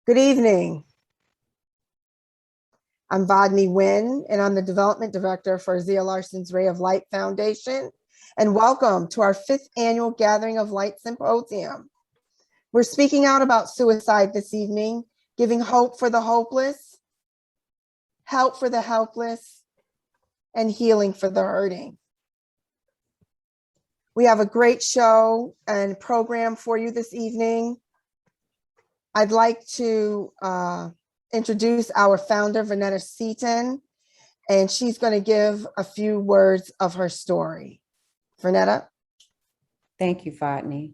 Good evening. I'm Vodney Nguyen, and I'm the Development Director for Zia Larson's Ray of Light Foundation. And welcome to our 5th annual Gathering of Light Symposium. We're speaking out about suicide this evening, giving hope for the hopeless, help for the helpless, and healing for the hurting. We have a great show and program for you this evening. I'd like to introduce our founder, Vanetta Seaton, and she's going to give a few words of her story. Vanetta? Thank you, Vodney.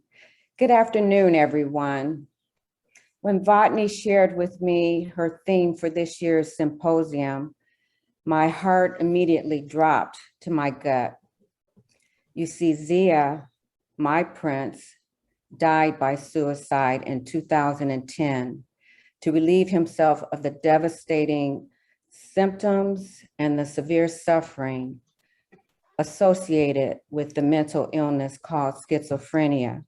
Good afternoon, everyone. When Vodney shared with me her theme for this year's symposium, my heart immediately dropped to my gut. You see, Zia, my prince, died by suicide in 2010 to relieve himself of the devastating symptoms and the severe suffering associated with the mental illness called schizophrenia.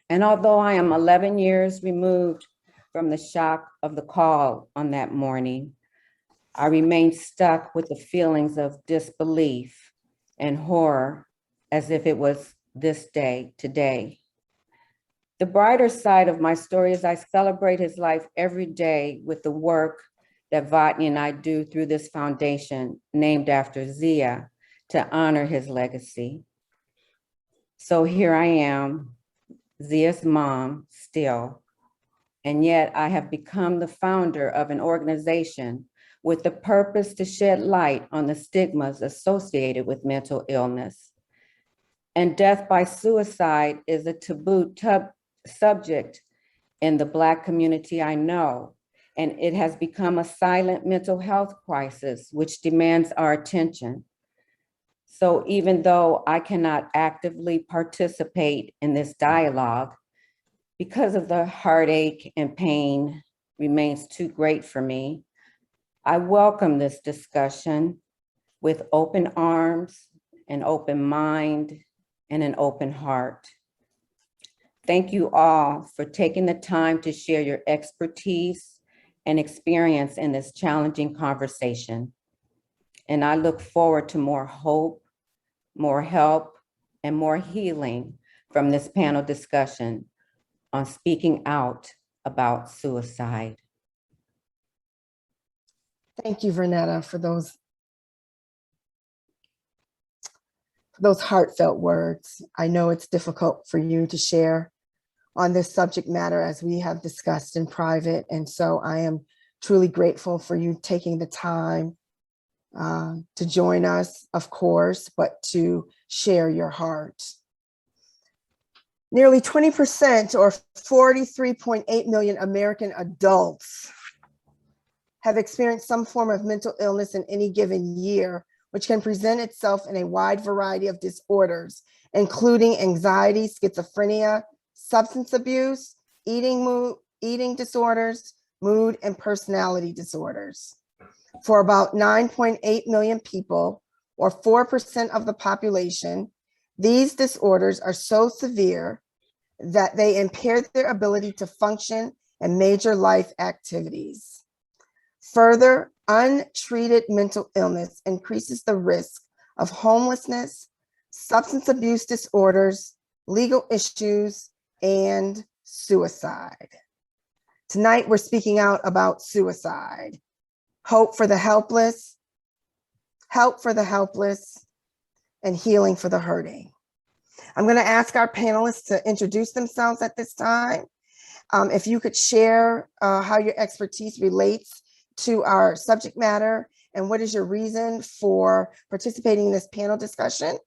And although I am 11 years removed from the shock of the call on that morning, I remain stuck with the feelings of disbelief and horror as if it was this day, today. The brighter side of my story is I celebrate his life every day with the work that Vodney and I do through this foundation named after Zia to honor his legacy. So here I am, Zia's mom still, and yet I have become the founder of an organization with the purpose to shed light on the stigmas associated with mental illness. And death by suicide is a taboo subject in the Black community I know, and it has become a silent mental health crisis which demands our attention. So even though I cannot actively participate in this dialogue, because of the heartache and pain remains too great for me, I welcome this discussion with open arms, an open mind, and an open heart. Thank you all for taking the time to share your expertise and experience in this challenging conversation. And I look forward to more hope, more help, and more healing from this panel discussion on speaking out about suicide. Thank you, Vanetta, for those heartfelt words. I know it's difficult for you to share on this subject matter as we have discussed in private. And so I am truly grateful for you taking the time to join us, of course, but to share your heart. Nearly 20% or 43.8 million American adults have experienced some form of mental illness in any given year, which can present itself in a wide variety of disorders, including anxiety, schizophrenia, substance abuse, eating disorders, mood and personality disorders. For about 9.8 million people, or 4% of the population, these disorders are so severe that they impair their ability to function in major life activities. Further, untreated mental illness increases the risk of homelessness, substance abuse disorders, legal issues, and suicide. Tonight, we're speaking out about suicide, hope for the helpless, help for the helpless, and healing for the hurting. I'm going to ask our panelists to introduce themselves at this time. If you could share how your expertise relates to our subject matter and what is your reason for participating in this panel discussion.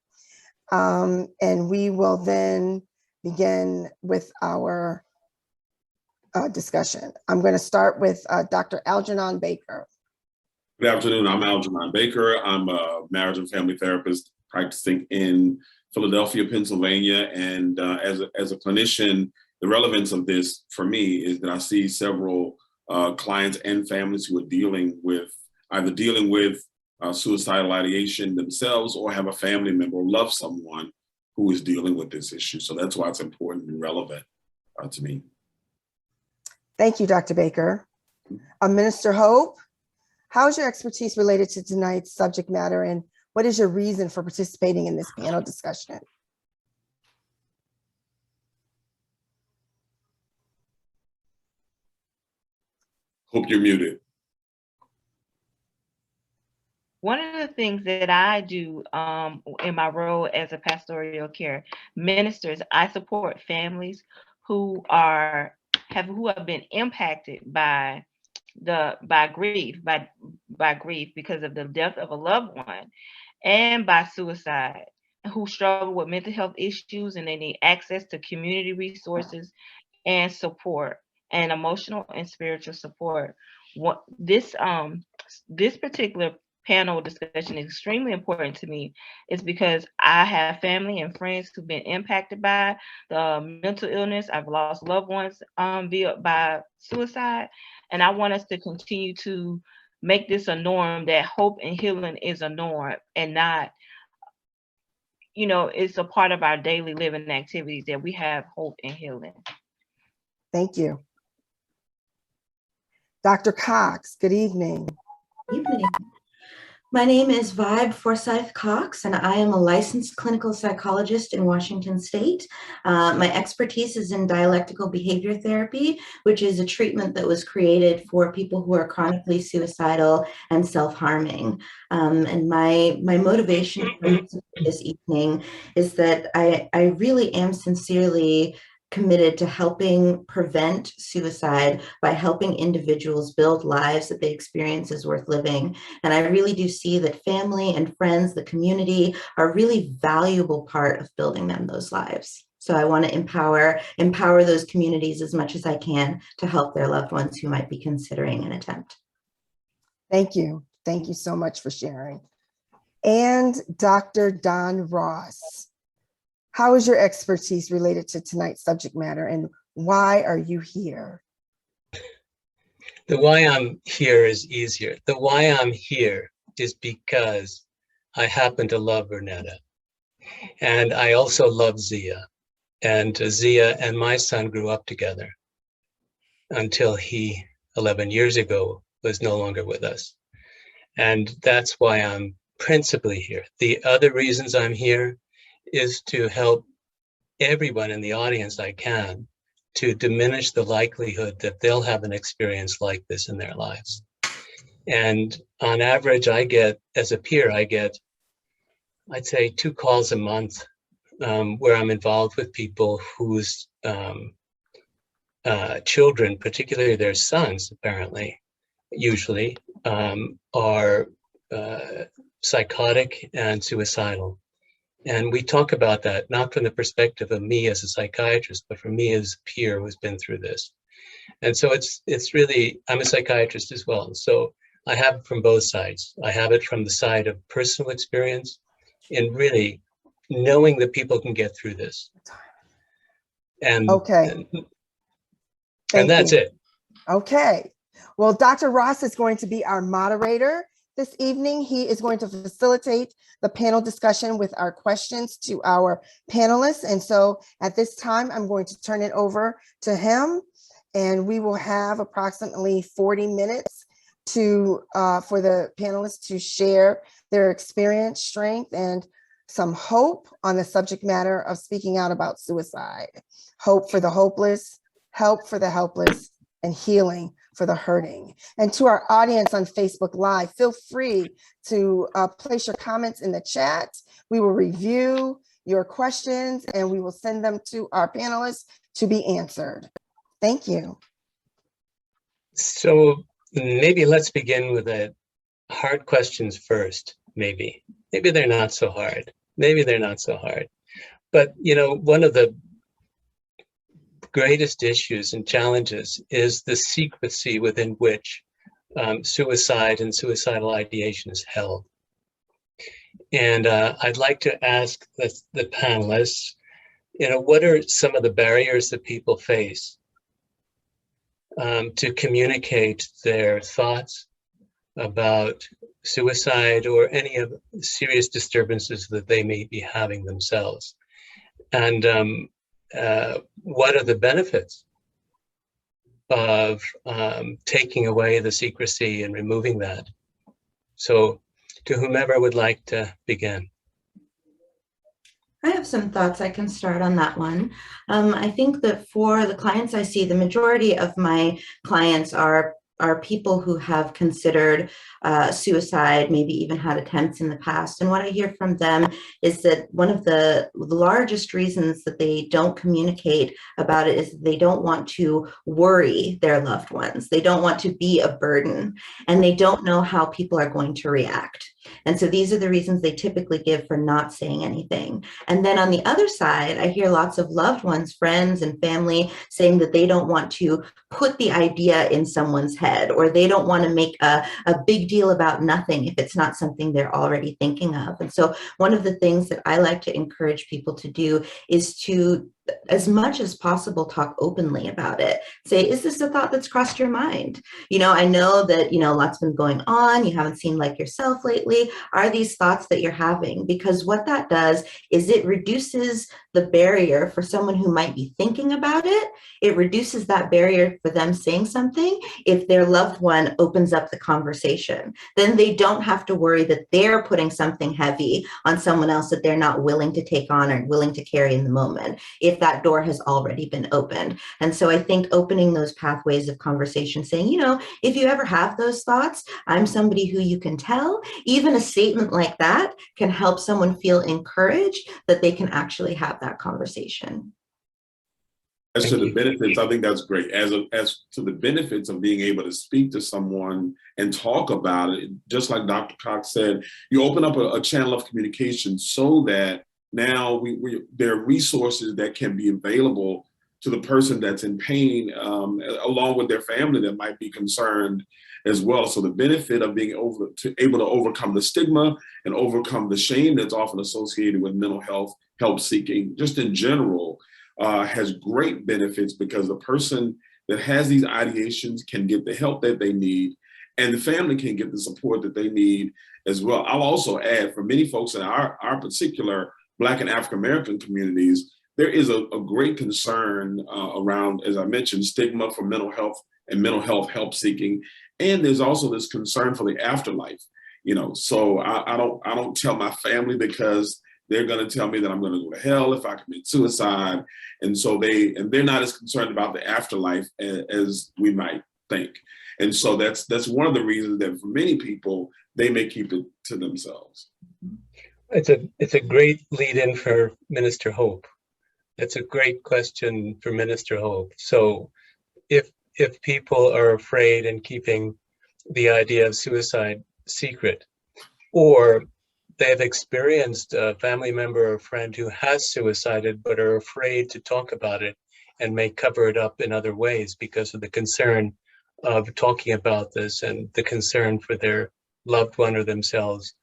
And we will then begin with our discussion. I'm going to start with Dr. Algernon Baker. Good afternoon, I'm Algernon Baker. I'm a marriage and family therapist practicing in Philadelphia, Pennsylvania. And as a clinician, the relevance of this for me is that I see several clients and families who are either dealing with suicidal ideation themselves or have a family member or love someone who is dealing with this issue. So that's why it's important and relevant to me. Thank you, Dr. Baker. Minister Hope, how is your expertise related to tonight's subject matter, and what is your reason for participating in this panel discussion? Hope you're muted. One of the things that I do in my role as a pastoral care ministers, I support families who have been impacted by grief because of the death of a loved one, and by suicide, who struggle with mental health issues, and they need access to community resources and support, and emotional and spiritual support. This particular panel discussion is extremely important to me, is because I have family and friends who've been impacted by the mental illness. I've lost loved ones by suicide, and I want us to continue to make this a norm, that hope and healing is a norm, and not, it's a part of our daily living activities that we have hope and healing. Thank you. Dr. Cox, good evening. Evening. My name is Vibe Forsyth Cox, and I am a licensed clinical psychologist in Washington State. My expertise is in dialectical behavior therapy, which is a treatment that was created for people who are chronically suicidal and self-harming. And my motivation for this evening is that I really am sincerely committed to helping prevent suicide by helping individuals build lives that they experience as worth living. And I really do see that family and friends, the community, are a really valuable part of building them those lives. So I want to empower those communities as much as I can to help their loved ones who might be considering an attempt. Thank you. Thank you so much for sharing. And Dr. Don Ross, how is your expertise related to tonight's subject matter, and why are you here? The why I'm here is easier. The why I'm here is because I happen to love Vernetta. And I also love Zia. And Zia and my son grew up together until he, 11 years ago, was no longer with us. And that's why I'm principally here. The other reasons I'm here is to help everyone in the audience I can to diminish the likelihood that they'll have an experience like this in their lives. And on average, as a peer, I'd say 2 calls a month where I'm involved with people whose children, particularly their sons, apparently, usually, are psychotic and suicidal. And we talk about that, not from the perspective of me as a psychiatrist, but from me as a peer who's been through this. And so it's really, I'm a psychiatrist as well. So I have it from both sides. I have it from the side of personal experience in really knowing that people can get through this. And, Okay. and that's it. Okay. Well, Dr. Ross is going to be our moderator this evening. He is going to facilitate the panel discussion with our questions to our panelists. And so at this time, I'm going to turn it over to him, and we will have approximately 40 minutes for the panelists to share their experience, strength, and some hope on the subject matter of speaking out about suicide. Hope for the hopeless, help for the helpless, and healing for the hurting. And to our audience on Facebook Live, feel free to place your comments in the chat. We will review your questions and we will send them to our panelists to be answered. Thank you. So maybe let's begin with the hard questions first, maybe. Maybe they're not so hard. Maybe they're not so hard. But, one of the greatest issues and challenges is the secrecy within which suicide and suicidal ideation is held. And I'd like to ask the panelists, what are some of the barriers that people face to communicate their thoughts about suicide or any of the serious disturbances that they may be having themselves? And what are the benefits of taking away the secrecy and removing that. So to whomever would like to begin. I have some thoughts I can start on that one. I think that for the clients I see, the majority of my clients are people who have considered suicide, maybe even had attempts in the past. And what I hear from them is that one of the largest reasons that they don't communicate about it is they don't want to worry their loved ones. They don't want to be a burden, and they don't know how people are going to react. And so these are the reasons they typically give for not saying anything. And then on the other side, I hear lots of loved ones, friends and family saying that they don't want to put the idea in someone's head, or they don't want to make a big deal about nothing if it's not something they're already thinking of. And so one of the things that I like to encourage people to do is to, as much as possible, talk openly about it. Say, is this a thought that's crossed your mind? You know, I know that, you know, lots been going on. You haven't seemed like yourself lately. Are these thoughts that you're having? Because what that does is it reduces the barrier for someone who might be thinking about it. It reduces that barrier for them saying something. If their loved one opens up the conversation, then they don't have to worry that they're putting something heavy on someone else that they're not willing to take on or willing to carry in the moment, if that door has already been opened. And so I think opening those pathways of conversation, saying, you know, if you ever have those thoughts, I'm somebody who you can tell. Even a statement like that can help someone feel encouraged that they can actually have that conversation. As to the benefits, I think that's great. As to the benefits of being able to speak to someone and talk about it, just like Dr. Cox said, you open up a channel of communication so that now there are resources that can be available to the person that's in pain, along with their family that might be concerned as well. So the benefit of being able to overcome the stigma and overcome the shame that's often associated with mental health, help seeking, just in general, has great benefits, because the person that has these ideations can get the help that they need, and the family can get the support that they need as well. I'll also add, for many folks in our particular Black and African American communities, there is a great concern around, as I mentioned, stigma for mental health and mental health help seeking. And there's also this concern for the afterlife. You know, so I don't tell my family, because they're going to tell me that I'm going to go to hell if I commit suicide. And so they're not as concerned about the afterlife as we might think. And so that's one of the reasons that for many people, they may keep it to themselves. It's a great lead in for Minister Hope. That's a great question for Minister Hope. So if people are afraid and keeping the idea of suicide secret, or they've experienced a family member or friend who has suicided but are afraid to talk about it and may cover it up in other ways because of the concern of talking about this and the concern for their loved one or themselves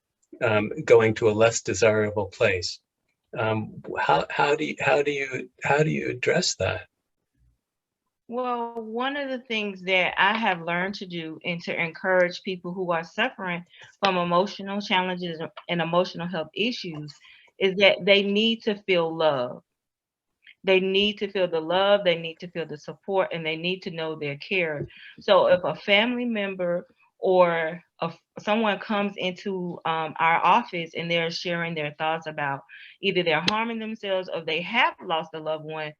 going to a less desirable place. How do you address that? Well, one of the things that I have learned to do and to encourage people who are suffering from emotional challenges and emotional health issues is that they need to feel love. They need to feel the love, they need to feel the support, and they need to know their care. So if a family member or someone comes into our office and they're sharing their thoughts about either they're harming themselves or they have lost a loved one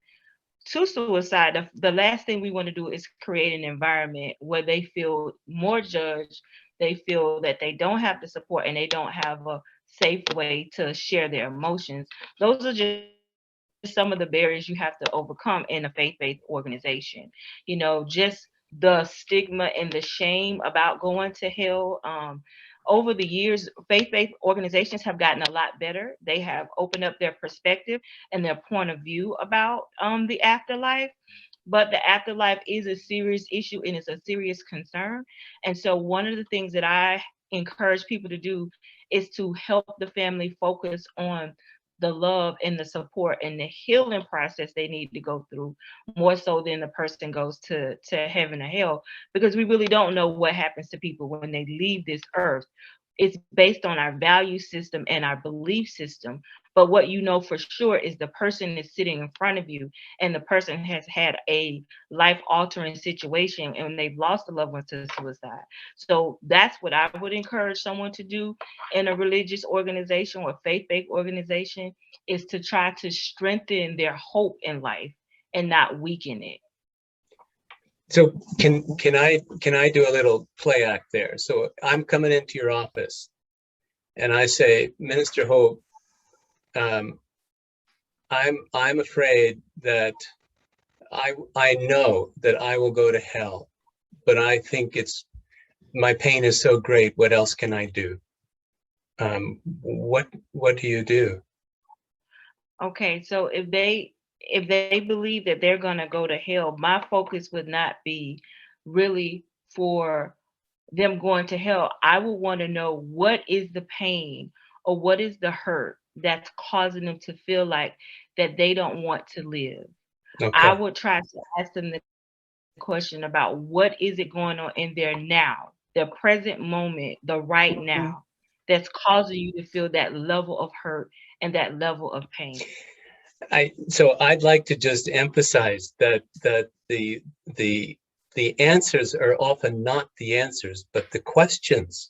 to suicide, the last thing we want to do is create an environment where they feel more judged, they feel that they don't have the support, and they don't have a safe way to share their emotions. Those are just some of the barriers you have to overcome in a faith-based organization. You know, just the stigma and the shame about going to hell. Over the years, faith-based organizations have gotten a lot better. They have opened up their perspective and their point of view about the afterlife. But the afterlife is a serious issue and it's a serious concern. And so one of the things that I encourage people to do is to help the family focus on the love and the support and the healing process they need to go through, more so than the person goes to heaven or hell, because we really don't know what happens to people when they leave this earth. It's based on our value system and our belief system. But what you know for sure is the person is sitting in front of you, and the person has had a life altering situation and they've lost a loved one to suicide. So that's what I would encourage someone to do in a religious organization or faith-based organization, is to try to strengthen their hope in life and not weaken it. So can I do a little play act there? So I'm coming into your office and I say, Minister Hope, I'm afraid that I know that I will go to hell, but I think my pain is so great. What else can I do? What do you do? Okay, so if they believe that they're going to go to hell, my focus would not be really for them going to hell. I would want to know what is the pain or what is the hurt that's causing them to feel like that they don't want to live. I Okay. would try to ask them the question about what is it going on in their now, the present moment, the right now, that's causing you to feel that level of hurt and that level of pain. So I'd like to just emphasize that the answers are often not the answers, but the questions,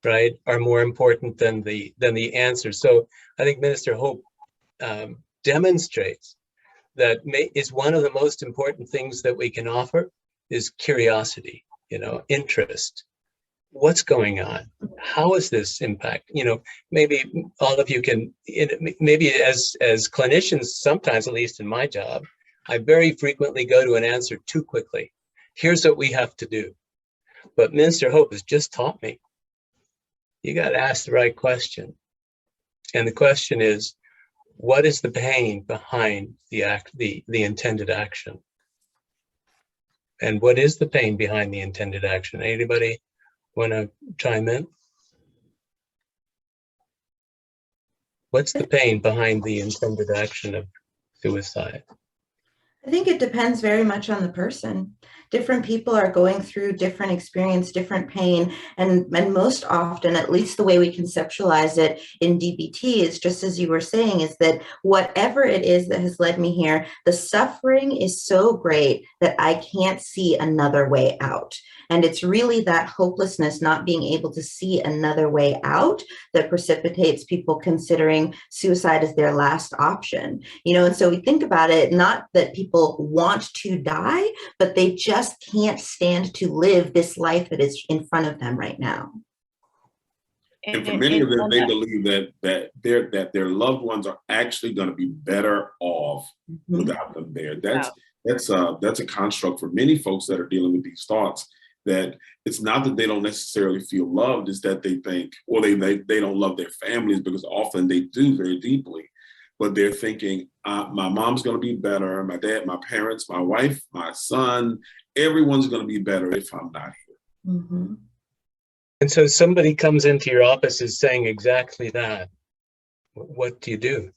right, are more important than the answers. So I think Minister Hope demonstrates that is one of the most important things that we can offer is curiosity, interest. What's going on? How is this impact? Maybe all of you can, maybe as clinicians, sometimes, at least in my job, I very frequently go to an answer too quickly. Here's what we have to do. But Minister Hope has just taught me, you got to ask the right question. And the question is, what is the pain behind the intended action? And what is the pain behind the intended action? Anybody want to chime in? What's the pain behind the intended action of suicide? I think it depends very much on the person. Different people are going through different experience, different pain, and most often, at least the way we conceptualize it in DBT is just as you were saying, is that whatever it is that has led me here, the suffering is so great that I can't see another way out. And it's really that hopelessness, not being able to see another way out, that precipitates people considering suicide as their last option. And so we think about it, not that people want to die, but they just can't stand to live this life that is in front of them right now. And for many of them, they believe that their loved ones are actually going to be better off without them there. That's a construct for many folks that are dealing with these thoughts, that it's not that they don't necessarily feel loved, it's that they think, or they don't love their families, because often they do very deeply. But they're thinking, my mom's going to be better, my dad, my parents, my wife, my son, everyone's going to be better if I'm not here. Mm-hmm. And so somebody comes into your office is saying exactly that. What do you do?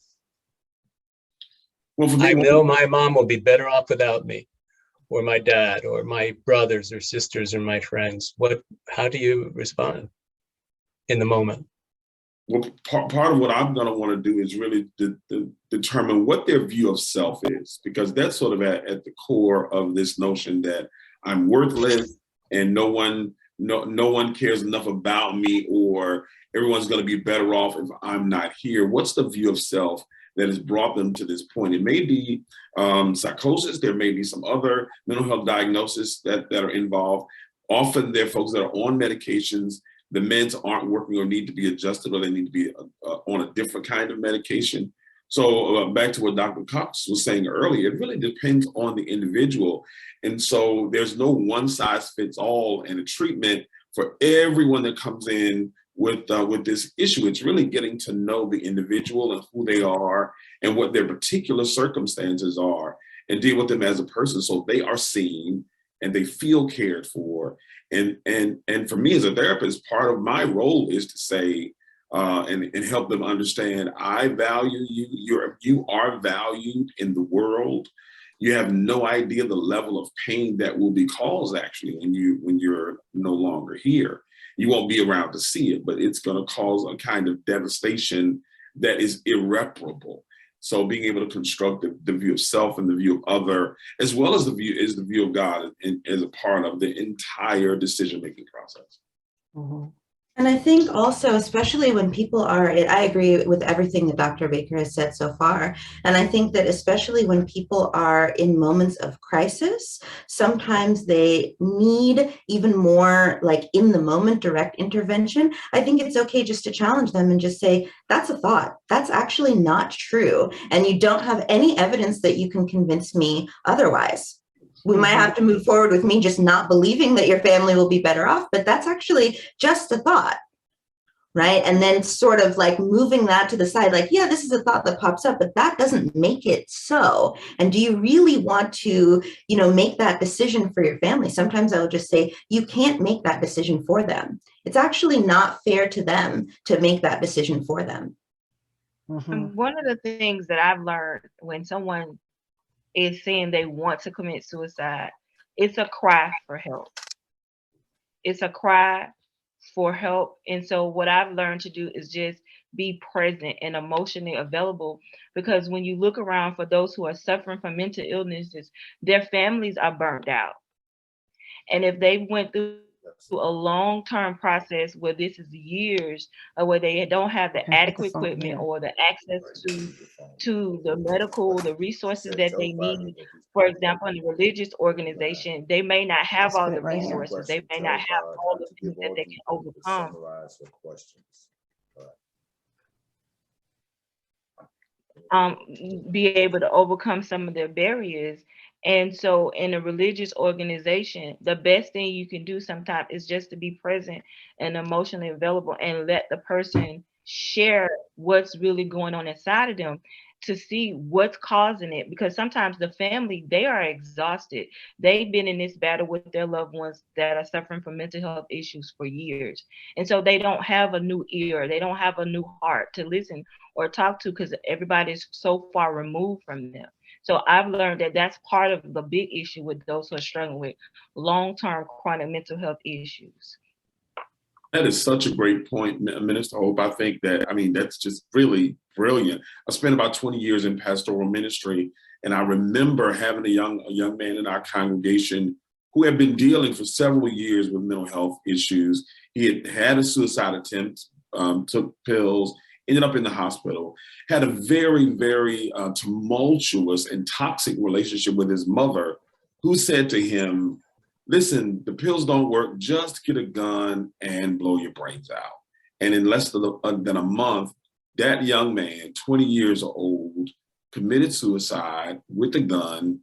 Well, for me, I know my mom will be better off without me, or my dad, or my brothers or sisters, or my friends. How do you respond in the moment? Well, part of what I'm going to want to do is really determine what their view of self is, because that's sort of at the core of this notion that I'm worthless and no one cares enough about me, or everyone's going to be better off if I'm not here. What's the view of self that has brought them to this point? It may be psychosis. There may be some other mental health diagnoses that are involved. Often they're folks that are on medications. The meds aren't working or need to be adjusted, or they need to be on a different kind of medication. So back to what Dr. Cox was saying earlier, it really depends on the individual. And so there's no one size fits all and a treatment for everyone that comes in with this issue. It's really getting to know the individual and who they are and what their particular circumstances are, and deal with them as a person so they are seen and they feel cared for. And for me as a therapist, part of my role is to say, and help them understand, I value you. You are valued in the world. You have no idea the level of pain that will be caused actually when you're no longer here. You won't be around to see it, but it's going to cause a kind of devastation that is irreparable. So being able to construct the view of self and the view of other, as well as the view of God, as a part of the entire decision-making process. Mhm. And I think also, especially when people are, I agree with everything that Dr. Baker has said so far. And I think that especially when people are in moments of crisis, sometimes they need even more like in the moment direct intervention. I think it's okay just to challenge them and just say, that's a thought. That's actually not true. And you don't have any evidence that you can convince me otherwise. We might have to move forward with me just not believing that your family will be better off, but that's actually just a thought, right? And then sort of like moving that to the side, like, yeah, this is a thought that pops up, but that doesn't make it so. And do you really want to, make that decision for your family? Sometimes I will just say, you can't make that decision for them. It's actually not fair to them to make that decision for them. And one of the things that I've learned when someone is saying they want to commit suicide, it's a cry for help. It's a cry for help. And so what I've learned to do is just be present and emotionally available, because when you look around for those who are suffering from mental illnesses, their families are burnt out. And if they went through a long-term process where this is years, or where they don't have the adequate equipment or the access to the medical, the resources that they need. For example, in a religious organization, they may not have all the resources. They may not have all the things that they can overcome. Be able to overcome some of their barriers. And so in a religious organization, the best thing you can do sometimes is just to be present and emotionally available and let the person share what's really going on inside of them, to see what's causing it. Because sometimes the family, they are exhausted. They've been in this battle with their loved ones that are suffering from mental health issues for years. And so they don't have a new ear. They don't have a new heart to listen or talk to, because everybody's so far removed from them. So I've learned that that's part of the big issue with those who are struggling with long-term chronic mental health issues. That is such a great point, Minister Hope. I think that's just really brilliant. I spent about 20 years in pastoral ministry, and I remember having a young man in our congregation who had been dealing for several years with mental health issues. He had had a suicide attempt, took pills, ended up in the hospital, had a very, very tumultuous and toxic relationship with his mother, who said to him, listen, the pills don't work, just get a gun and blow your brains out. And in less than a month, that young man, 20 years old, committed suicide with a gun.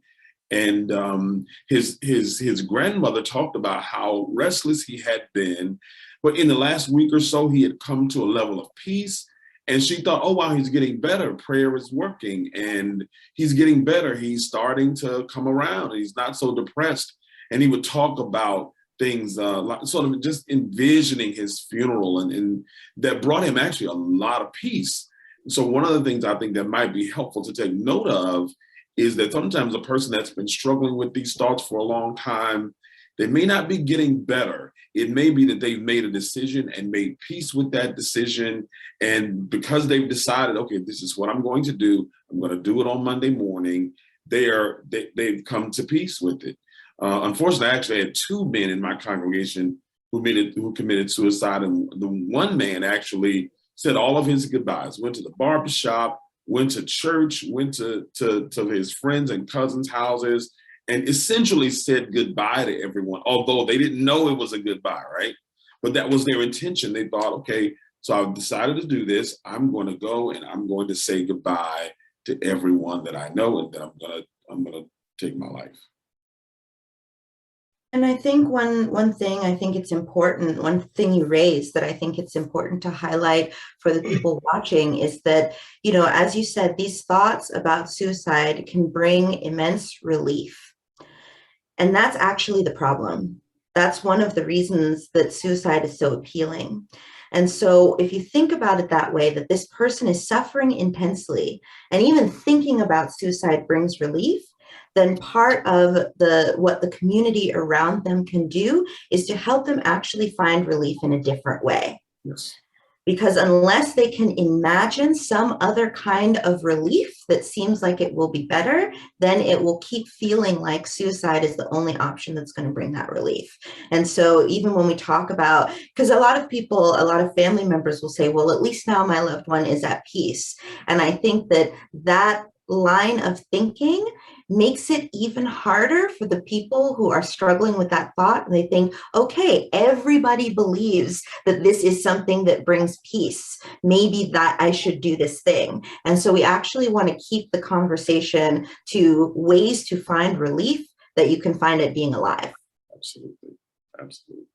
And his grandmother talked about how restless he had been, but in the last week or so, he had come to a level of peace. And she thought, oh, wow, he's getting better. Prayer is working and he's getting better. He's starting to come around. He's not so depressed. And he would talk about things, sort of just envisioning his funeral, and that brought him actually a lot of peace. So one of the things I think that might be helpful to take note of is that sometimes a person that's been struggling with these thoughts for a long time, they may not be getting better. It may be that they've made a decision and made peace with that decision. And because they've decided, okay, this is what I'm going to do, I'm going to do it on Monday morning, they've come to peace with it. Unfortunately, I actually had two men in my congregation who committed suicide. And the one man actually said all of his goodbyes, went to the barbershop, went to church, went to his friends and cousins' houses, and essentially said goodbye to everyone, although they didn't know it was a goodbye, right? But that was their intention. They thought, okay, so I've decided to do this. I'm going to go and I'm going to say goodbye to everyone that I know, and then I'm gonna take my life. And I think one thing I think it's important, one thing you raised that I think it's important to highlight for the people watching is that, as you said, these thoughts about suicide can bring immense relief. And that's actually the problem. That's one of the reasons that suicide is so appealing. And so if you think about it that way, that this person is suffering intensely, and even thinking about suicide brings relief, then part of what the community around them can do is to help them actually find relief in a different way. Yes. Because unless they can imagine some other kind of relief that seems like it will be better, then it will keep feeling like suicide is the only option that's going to bring that relief. And so even when we talk about, because a lot of people, a lot of family members will say, well, at least now my loved one is at peace. And I think that that line of thinking makes it even harder for the people who are struggling with that thought. And they think, okay, everybody believes that this is something that brings peace. Maybe that I should do this thing. And so we actually want to keep the conversation to ways to find relief that you can find at being alive. Absolutely. Absolutely.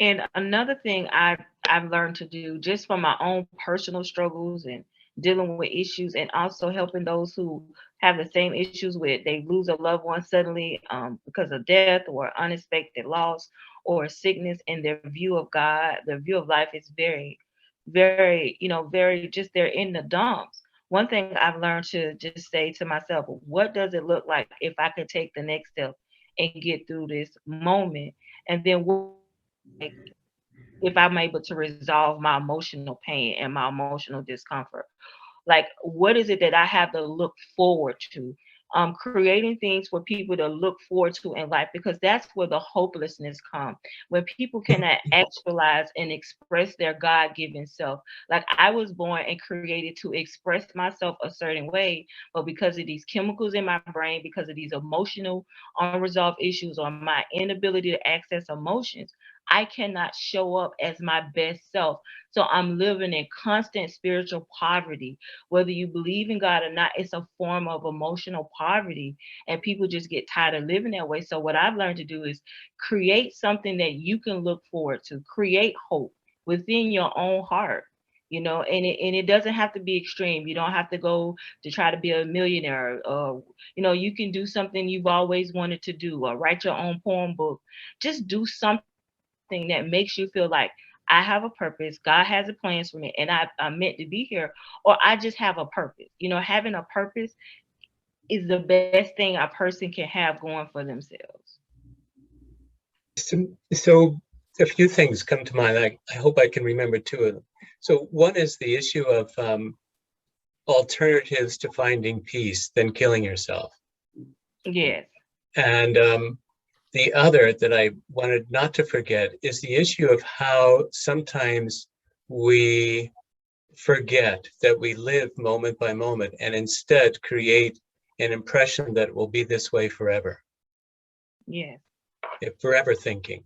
And another thing I've learned to do just from my own personal struggles and dealing with issues, and also helping those who have the same issues with they lose a loved one suddenly because of death or unexpected loss or sickness, and their view of God, their view of life is very, very, very just they're in the dumps. One thing I've learned to just say to myself, what does it look like if I could take the next step and get through this moment? And then like, if I'm able to resolve my emotional pain and my emotional discomfort. Like, what is it that I have to look forward to? Creating things for people to look forward to in life, because that's where the hopelessness comes. When people cannot actualize and express their God-given self. Like, I was born and created to express myself a certain way, but because of these chemicals in my brain, because of these emotional unresolved issues, or my inability to access emotions, I cannot show up as my best self. So I'm living in constant spiritual poverty. Whether you believe in God or not, it's a form of emotional poverty. And people just get tired of living that way. So what I've learned to do is create something that you can look forward to, create hope within your own heart. And it doesn't have to be extreme. You don't have to go to try to be a millionaire. You can do something you've always wanted to do, or write your own poem book. Just do something that makes you feel like I have a purpose, God has a plans for me, and I'm meant to be here, or I just have a purpose. Having a purpose is the best thing a person can have going for themselves. So a few things come to mind. I hope I can remember two of them. So one is the issue of alternatives to finding peace than killing yourself. Yes. And the other that I wanted not to forget is the issue of how sometimes we forget that we live moment by moment and instead create an impression that it will be this way forever. Yes. Forever thinking.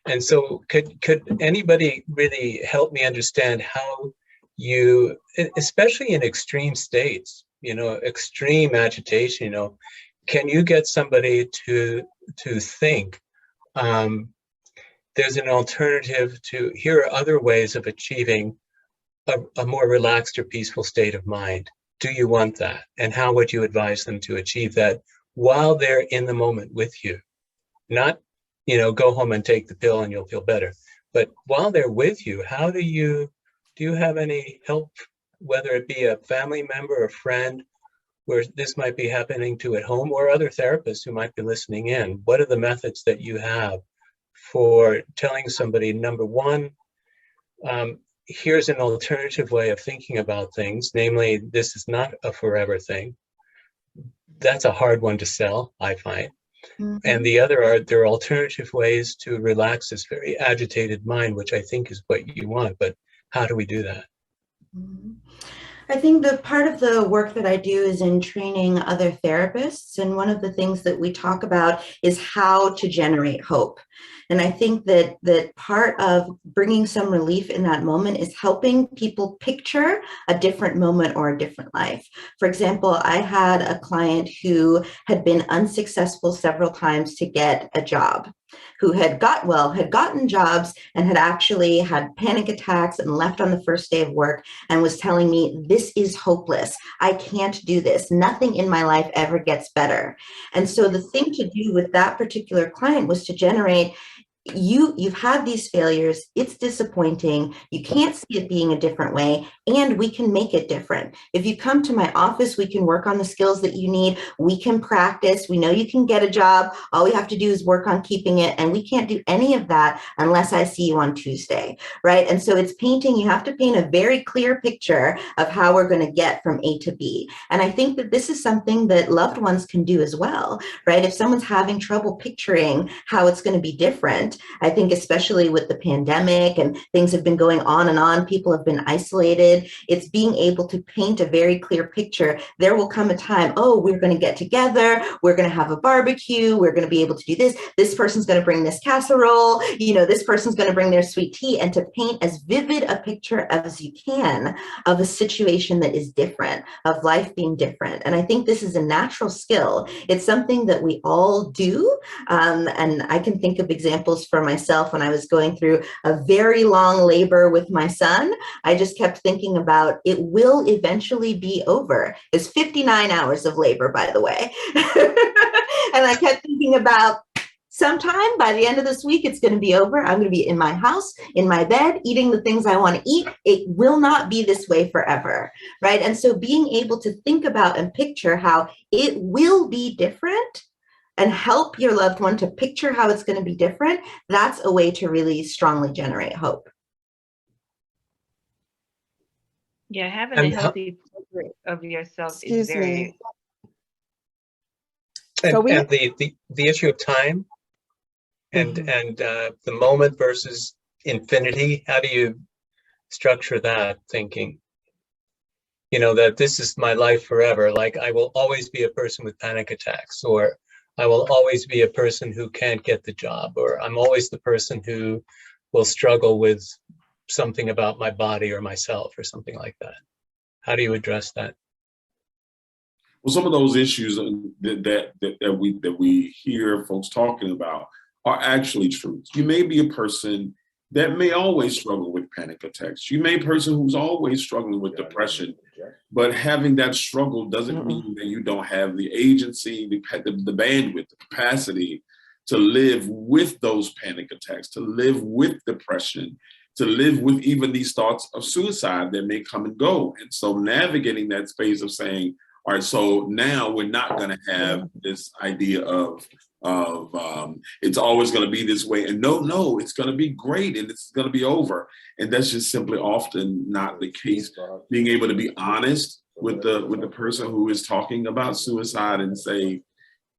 And so could anybody really help me understand how you, especially in extreme states, extreme agitation, can you get somebody to think there's an alternative to, here are other ways of achieving a more relaxed or peaceful state of mind? Do you want that? And how would you advise them to achieve that while they're in the moment with you? Not, go home and take the pill and you'll feel better. But while they're with you, how do you have any help, whether it be a family member or friend, where this might be happening to at home, or other therapists who might be listening in? What are the methods that you have for telling somebody, number one, here's an alternative way of thinking about things, namely, this is not a forever thing. That's a hard one to sell, I find. Mm-hmm. And the other there are alternative ways to relax this very agitated mind, which I think is what you want. But how do we do that? Mm-hmm. I think the part of the work that I do is in training other therapists. And one of the things that we talk about is how to generate hope. And I think that part of bringing some relief in that moment is helping people picture a different moment or a different life. For example, I had a client who had been unsuccessful several times to get a job, who had gotten jobs and had actually had panic attacks and left on the first day of work and was telling me, this is hopeless. I can't do this. Nothing in my life ever gets better. And so the thing to do with that particular client was to generate, you've had these failures. It's disappointing. You can't see it being a different way, and we can make it different. If you come to my office, we can work on the skills that you need. We can practice. We know you can get a job. All we have to do is work on keeping it. And we can't do any of that unless I see you on Tuesday, right? And so it's painting. You have to paint a very clear picture of how we're going to get from A to B. And I think that this is something that loved ones can do as well, right? If someone's having trouble picturing how it's going to be different, I think especially with the pandemic and things have been going on and on, people have been isolated, it's being able to paint a very clear picture. There will come a time, oh, we're going to get together, we're going to have a barbecue, we're going to be able to do this person's going to bring this casserole, this person's going to bring their sweet tea, and to paint as vivid a picture as you can of a situation that is different, of life being different. And I think this is a natural skill. It's something that we all do. And I can think of examples for myself when I was going through a very long labor with my son. I just kept thinking about it will eventually be over. It's 59 hours of labor, by the way. And I kept thinking about sometime by the end of this week, it's going to be over. I'm going to be in my house, in my bed, eating the things I want to eat. It will not be this way forever, right? And so being able to think about and picture how it will be different and help your loved one to picture how it's going to be different, that's a way to really strongly generate hope. Yeah, having a healthy portrait of yourself is very. So and the issue of time and the moment versus infinity, how do you structure that thinking? That this is my life forever. Like I will always be a person with panic attacks, or I will always be a person who can't get the job, or I'm always the person who will struggle with something about my body or myself or something like that. How do you address that? Well, some of those issues that we hear folks talking about are actually truths. You may be a person that may always struggle with panic attacks. You may be a person who's always struggling with depression, but having that struggle doesn't mean that you don't have the agency, the bandwidth, the capacity to live with those panic attacks, to live with depression, to live with even these thoughts of suicide that may come and go. And so navigating that space of saying, all right, so now we're not going to have this idea of it's always going to be this way, and no, it's going to be great, and it's going to be over, and that's just simply often not the case. Being able to be honest with the person who is talking about suicide and say,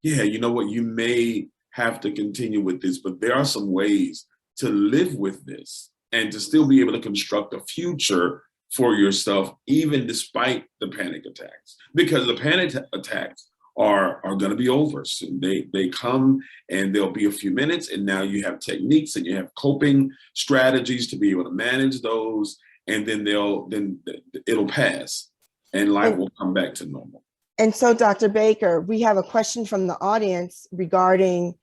yeah, you know what, you may have to continue with this, but there are some ways to live with this and to still be able to construct a future for yourself, even despite the panic attacks, because the panic attacks are going to be over soon. They come and there'll be a few minutes, and now you have techniques and you have coping strategies to be able to manage those, and then it'll pass and life will come back to normal. And so, Dr. Baker, we have a question from the audience regarding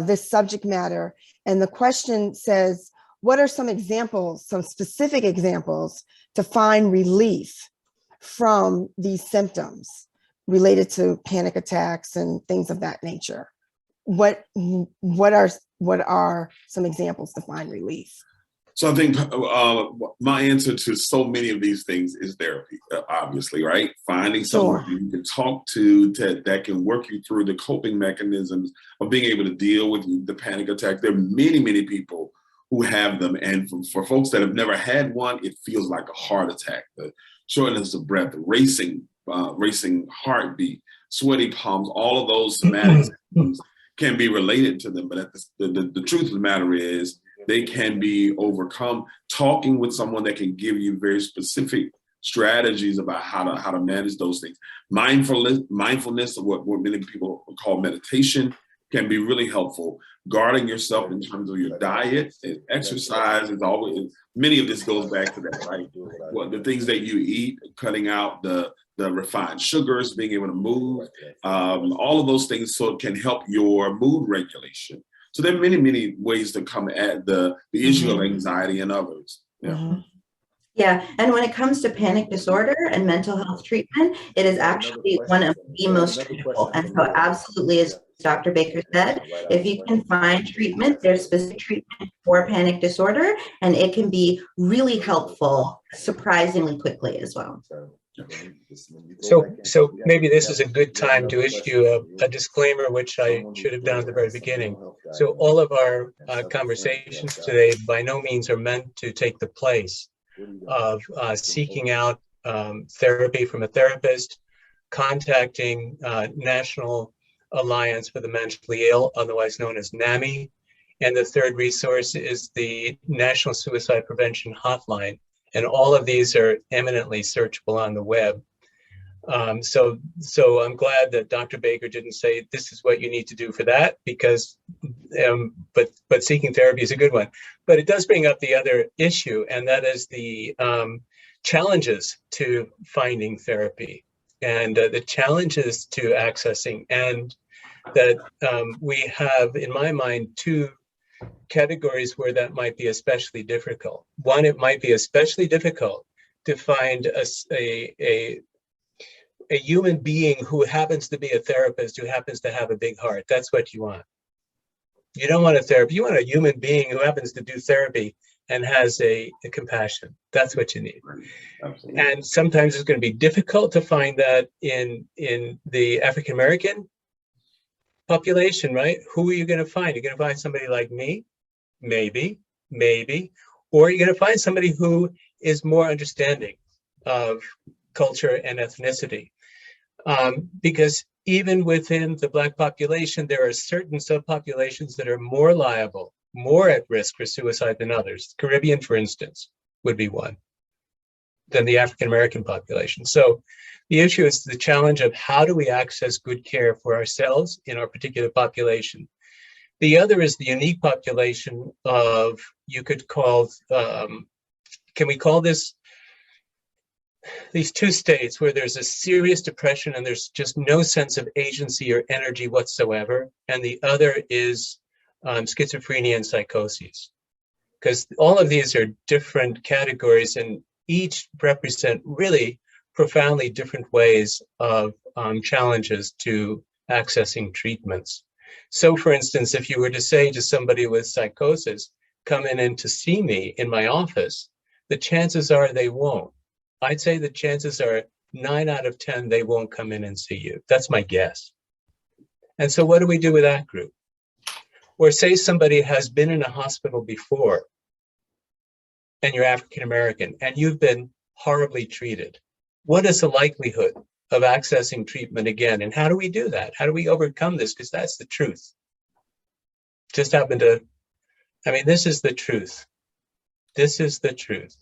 this subject matter. And the question says, what are some examples, some specific examples to find relief from these symptoms related to panic attacks and things of that nature? What are some examples to find relief? So I think my answer to so many of these things is therapy, obviously, right? Finding someone you can talk to that can work you through the coping mechanisms of being able to deal with the panic attack. There are many, many people who have them. And for folks that have never had one, it feels like a heart attack. The shortness of breath, racing heartbeat, sweaty palms, all of those somatic symptoms can be related to them. But the truth of the matter is they can be overcome. Talking with someone that can give you very specific strategies about how to manage those things. Mindfulness of what many people call meditation can be really helpful. Guarding yourself in terms of your diet and exercise is always, many of this goes back to that, right? Well, the things that you eat, cutting out the refined sugars, being able to move, all of those things so it can help your mood regulation. So there are many, many ways to come at the issue of anxiety and others. Yeah. Yeah, and when it comes to panic disorder and mental health treatment, it is actually one of the most treatable. And so absolutely, as Dr. Baker said, if you can find treatment, there's specific treatment for panic disorder, and it can be really helpful surprisingly quickly as well. So maybe this is a good time to issue a disclaimer, which I should have done at the very beginning. So all of our conversations today by no means are meant to take the place of seeking out therapy from a therapist, contacting National Alliance for the Mentally Ill, otherwise known as NAMI. And the third resource is the National Suicide Prevention Hotline. And all of these are eminently searchable on the web. So I'm glad that Dr. Baker didn't say this is what you need to do for that, because, but seeking therapy is a good one. But it does bring up the other issue, and that is the challenges to finding therapy and the challenges to accessing, and that we have, in my mind, two categories where that might be especially difficult. One, it might be especially difficult to find a human being who happens to be a therapist, who happens to have a big heart. That's what you want. You don't want a therapist. You want a human being who happens to do therapy and has a compassion. That's what you need. Absolutely. And sometimes it's going to be difficult to find that in the African-American population, right? Who are you going to find? You're going to find somebody like me, maybe, or you're going to find somebody who is more understanding of culture and ethnicity. Because even within the Black population, there are certain subpopulations that are more liable, more at risk for suicide than others. Caribbean, for instance, would be one, than the African-American population. So the issue is the challenge of how do we access good care for ourselves in our particular population. The other is the unique population of, you could call, can we call this, these two states where there's a serious depression and there's just no sense of agency or energy whatsoever. And the other is schizophrenia and psychoses. Because all of these are different categories and each represent really profoundly different ways of challenges to accessing treatments. So for instance, if you were to say to somebody with psychosis, come in to see me in my office, the chances are they won't. I'd say the chances are 9 out of 10, they won't come in and see you. That's my guess. And so what do we do with that group? Or say somebody has been in a hospital before and you're African-American and you've been horribly treated. What is the likelihood of accessing treatment again? And how do we do that? How do we overcome this? Because that's the truth. Just happened to, I mean, this is the truth. This is the truth.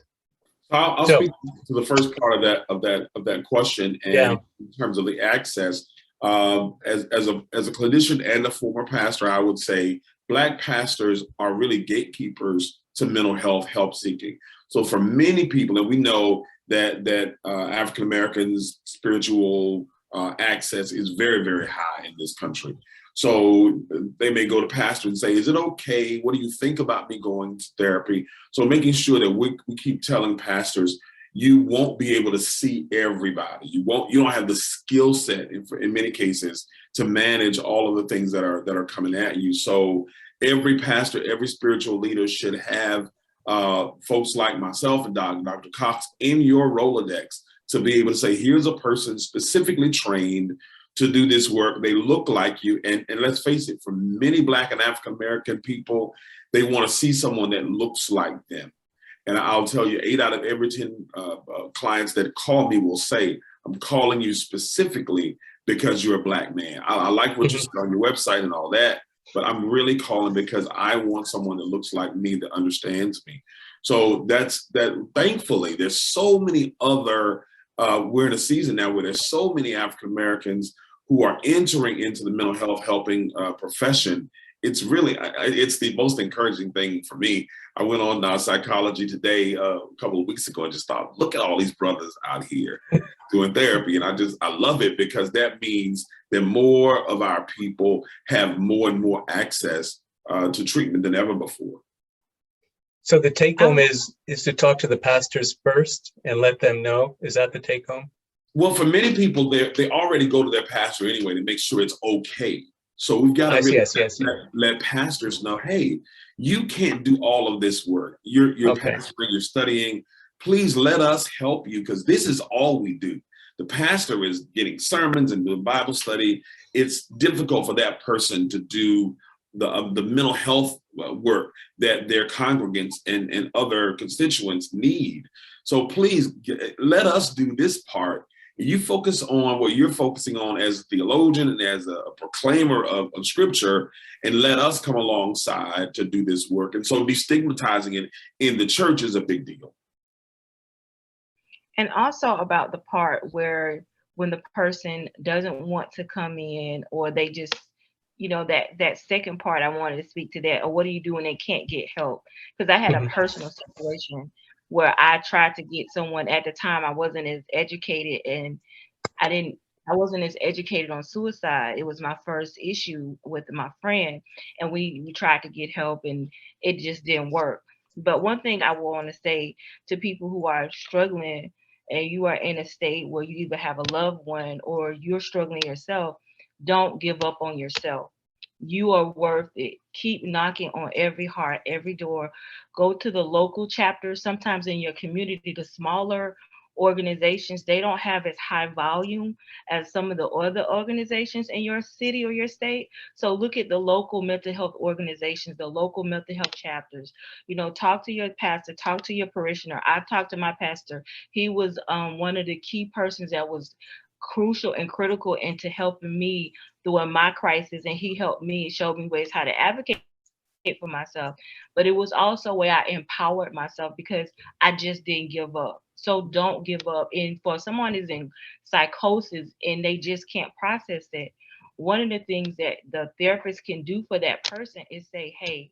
I'll speak to the first part of that question, and yeah. in terms of the access. As a clinician and a former pastor, I would say Black pastors are really gatekeepers to mental health help seeking. So for many people, and we know that African Americans' spiritual access is very, very high in this country. So they may go to pastor and say, is it okay? What do you think about me going to therapy? So making sure that we keep telling pastors, you won't be able to see everybody. You don't have the skill set in many cases to manage all of the things that are coming at you. So every pastor, every spiritual leader should have folks like myself and Dr. Cox in your Rolodex to be able to say, here's a person specifically trained to do this work. They look like you. And let's face it, for many Black and African-American people, they want to see someone that looks like them. And I'll tell you, 8 out of every 10 clients that call me will say, I'm calling you specifically because you're a Black man. I like what you said on your website and all that, but I'm really calling because I want someone that looks like me, that understands me. So that's that. Thankfully, there's so many other, we're in a season now where there's so many African-Americans who are entering into the mental health helping profession. It's really, it's the most encouraging thing for me. I went on Psychology Today a couple of weeks ago and just thought, look at all these brothers out here doing therapy. And I love it because that means that more of our people have more and more access to treatment than ever before. So the take home is to talk to the pastors first and let them know. Is that the take home? Well, for many people, they already go to their pastor anyway to make sure it's okay. So we've got to really yes. let pastors know, hey, you can't do all of this work. You're Okay. pastoring, you're studying. Please let us help you, because this is all we do. The pastor is getting sermons and doing Bible study. It's difficult for that person to do the mental health work that their congregants and other constituents need. So please let us do this part. You focus on what you're focusing on as a theologian and as a proclaimer of scripture, and let us come alongside to do this work. And so destigmatizing it in the church is a big deal. And also about the part where when the person doesn't want to come in, or they just, that second part, I wanted to speak to that. Or what do you do when they can't get help? Because I had a personal situation where I tried to get someone. At the time, I wasn't as educated, and I wasn't as educated on suicide. It was my first issue with my friend, and we tried to get help, and it just didn't work. But one thing I want to say to people who are struggling, and you are in a state where you either have a loved one or you're struggling yourself, don't give up on yourself. You are worth it. Keep knocking on every heart, every door. Go to the local chapters. Sometimes in your community, the smaller organizations, they don't have as high volume as some of the other organizations in your city or your state. So look at the local mental health organizations, the local mental health chapters. Talk to your pastor, talk to your parishioner. I've talked to my pastor. He was one of the key persons that was crucial and critical into helping me through my crisis, and he helped me, showed me ways how to advocate for myself. But it was also a way I empowered myself, because I just didn't give up. So don't give up. And for someone who's in psychosis and they just can't process it, one of the things that the therapist can do for that person is say, hey,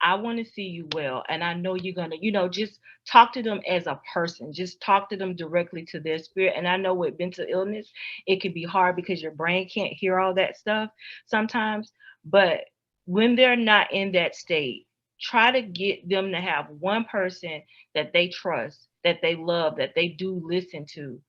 I want to see you well. And I know you're going to, just talk to them as a person. Just talk to them directly to their spirit. And I know with mental illness, it can be hard because your brain can't hear all that stuff sometimes. But when they're not in that state, try to get them to have one person that they trust, that they love, that they do listen to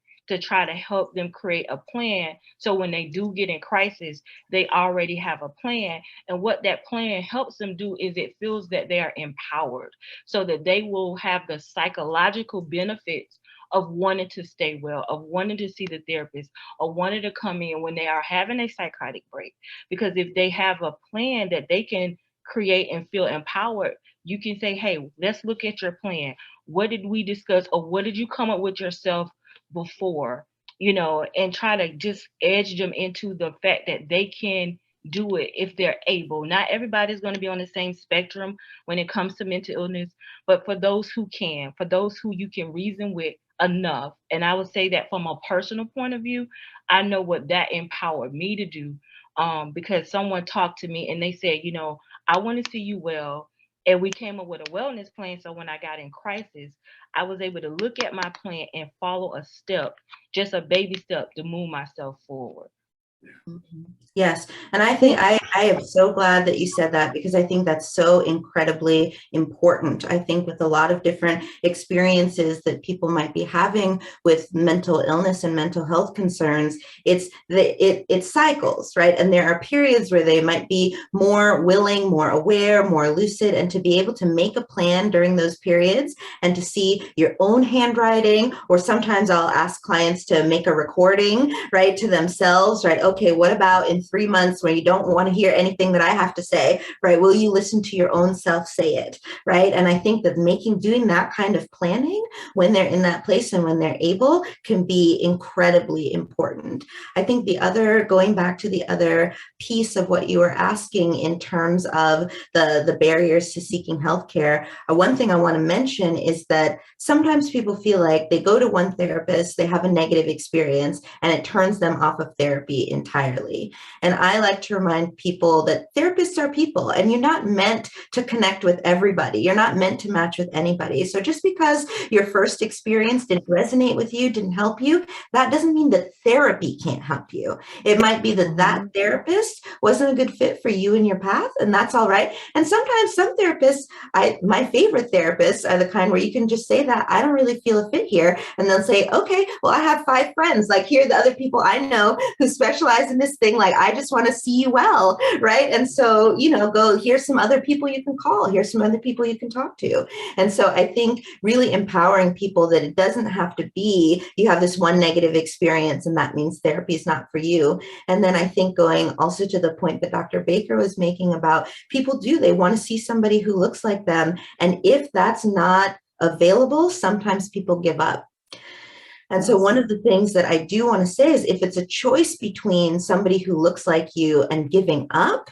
try to help them create a plan. So when they do get in crisis, they already have a plan. And what that plan helps them do is it feels that they are empowered, so that they will have the psychological benefits of wanting to stay well, of wanting to see the therapist, or wanting to come in when they are having a psychotic break. Because if they have a plan that they can create and feel empowered, you can say, hey, let's look at your plan. What did we discuss, or what did you come up with yourself before, and try to just edge them into the fact that they can do it if they're able. Not everybody's going to be on the same spectrum when it comes to mental illness, but for those who can, for those who you can reason with enough. And I would say that from a personal point of view, I know what that empowered me to do, because someone talked to me and they said, I want to see you well. And we came up with a wellness plan. So when I got in crisis, I was able to look at my plan and follow a step, just a baby step, to move myself forward. Yes. And I think I am so glad that you said that, because I think that's so incredibly important. I think with a lot of different experiences that people might be having with mental illness and mental health concerns, it cycles, right? And there are periods where they might be more willing, more aware, more lucid, and to be able to make a plan during those periods and to see your own handwriting, or sometimes I'll ask clients to make a recording, right, to themselves, right? Okay, what about in 3 months when you don't want to hear anything that I have to say, right? Will you listen to your own self say it, right? And I think that doing that kind of planning when they're in that place and when they're able can be incredibly important. I think going back to the other piece of what you were asking in terms of the barriers to seeking healthcare, one thing I want to mention is that sometimes people feel like they go to one therapist, they have a negative experience, and it turns them off of therapy entirely. And I like to remind people that therapists are people, and you're not meant to connect with everybody. You're not meant to match with anybody. So just because your first experience didn't resonate with you, didn't help you, that doesn't mean that therapy can't help you. It might be that therapist wasn't a good fit for you in your path, and that's all right. And sometimes some therapists, my favorite therapists are the kind where you can just say that, I don't really feel a fit here. And they'll say, okay, well, I have 5 friends. Like, here are the other people I know who specialize visualizing this thing like, I just want to see you well, right? And so, you know, go, here's some other people you can call, here's some other people you can talk to. And so I think really empowering people that it doesn't have to be, you have this one negative experience and that means therapy is not for you. And then I think going also to the point that Dr. Baker was making about people they want to see somebody who looks like them. And if that's not available, sometimes people give up. And so one of the things that I do want to say is if it's a choice between somebody who looks like you and giving up,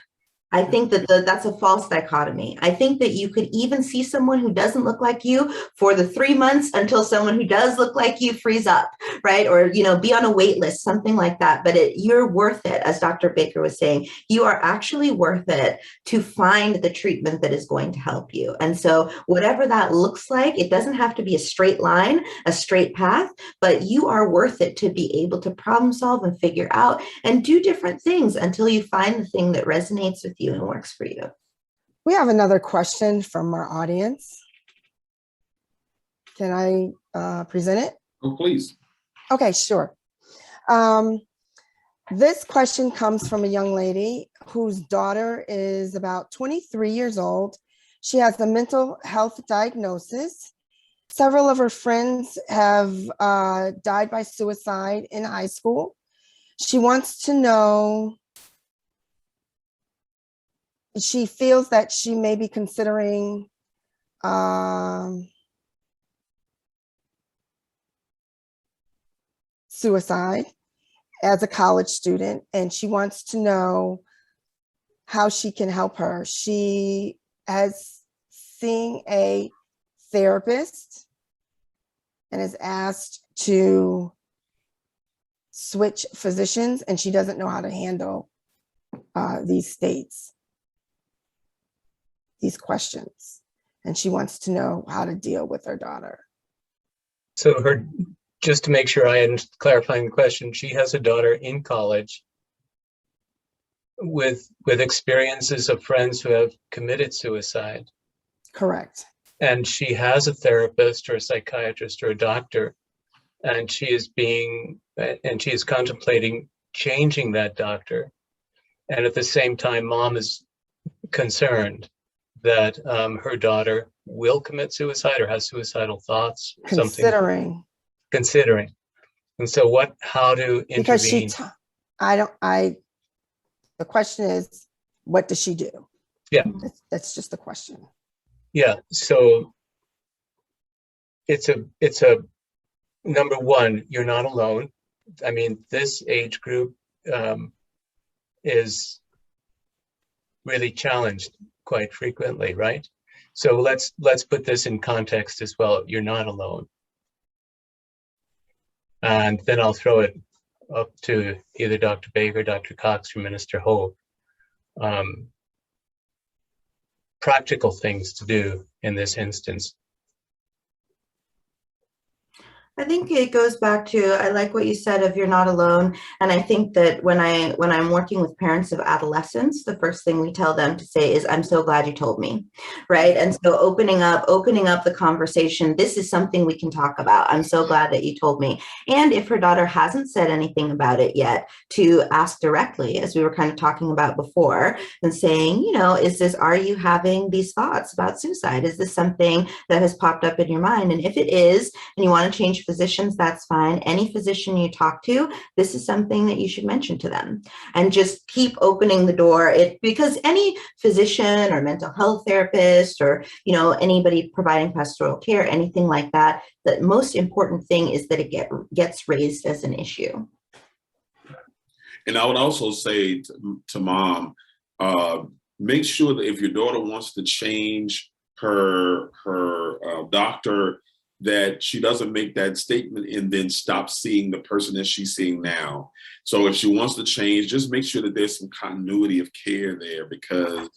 I think that that's a false dichotomy. I think that you could even see someone who doesn't look like you for the 3 months until someone who does look like you frees up, right? Or, you know, be on a wait list, something like that. But you're worth it, as Dr. Baker was saying, you are actually worth it to find the treatment that is going to help you. And so whatever that looks like, it doesn't have to be a straight line, a straight path, but you are worth it to be able to problem solve and figure out and do different things until you find the thing that resonates with you and works for you. We have another question from our audience. Can I present it? Oh, please. Okay, sure. This question comes from a young lady whose daughter is about 23 years old. She has a mental health diagnosis. Several of her friends have died by suicide in high school. She wants to know, she feels that she may be considering suicide as a college student, and she wants to know how she can help her. She has seen a therapist and is asked to switch physicians, and she doesn't know how to handle these states, these questions, and she wants to know how to deal with her daughter. So just to make sure I am clarifying the question, she has a daughter in college with experiences of friends who have committed suicide. Correct. And she has a therapist or a psychiatrist or a doctor, and she is contemplating changing that doctor. And at the same time, mom is concerned that her daughter will commit suicide or has suicidal thoughts. Considering. And so how to intervene? Because the question is, what does she do? Yeah. That's just the question. Yeah, so it's a number one, you're not alone. I mean, this age group is really challenged quite frequently, right? So let's put this in context as well. You're not alone. And then I'll throw it up to either Dr. Baker, Dr. Cox, or Minister Hope. Practical things to do in this instance. I think it goes back to, I like what you said of you're not alone. And I think that when I'm working with parents of adolescents, the first thing we tell them to say is, I'm so glad you told me, right? And so opening up the conversation, this is something we can talk about. I'm so glad that you told me. And if her daughter hasn't said anything about it yet, to ask directly, as we were kind of talking about before, and saying, you know, are you having these thoughts about suicide? Is this something that has popped up in your mind? And if it is, and you want to change physicians, that's fine. Any physician you talk to, this is something that you should mention to them, and just keep opening the door. Because any physician or mental health therapist or, you know, anybody providing pastoral care, anything like that, the most important thing is that it gets raised as an issue. And I would also say to mom, make sure that if your daughter wants to change her doctor, that she doesn't make that statement and then stop seeing the person that she's seeing now. So if she wants to change, just make sure that there's some continuity of care there, because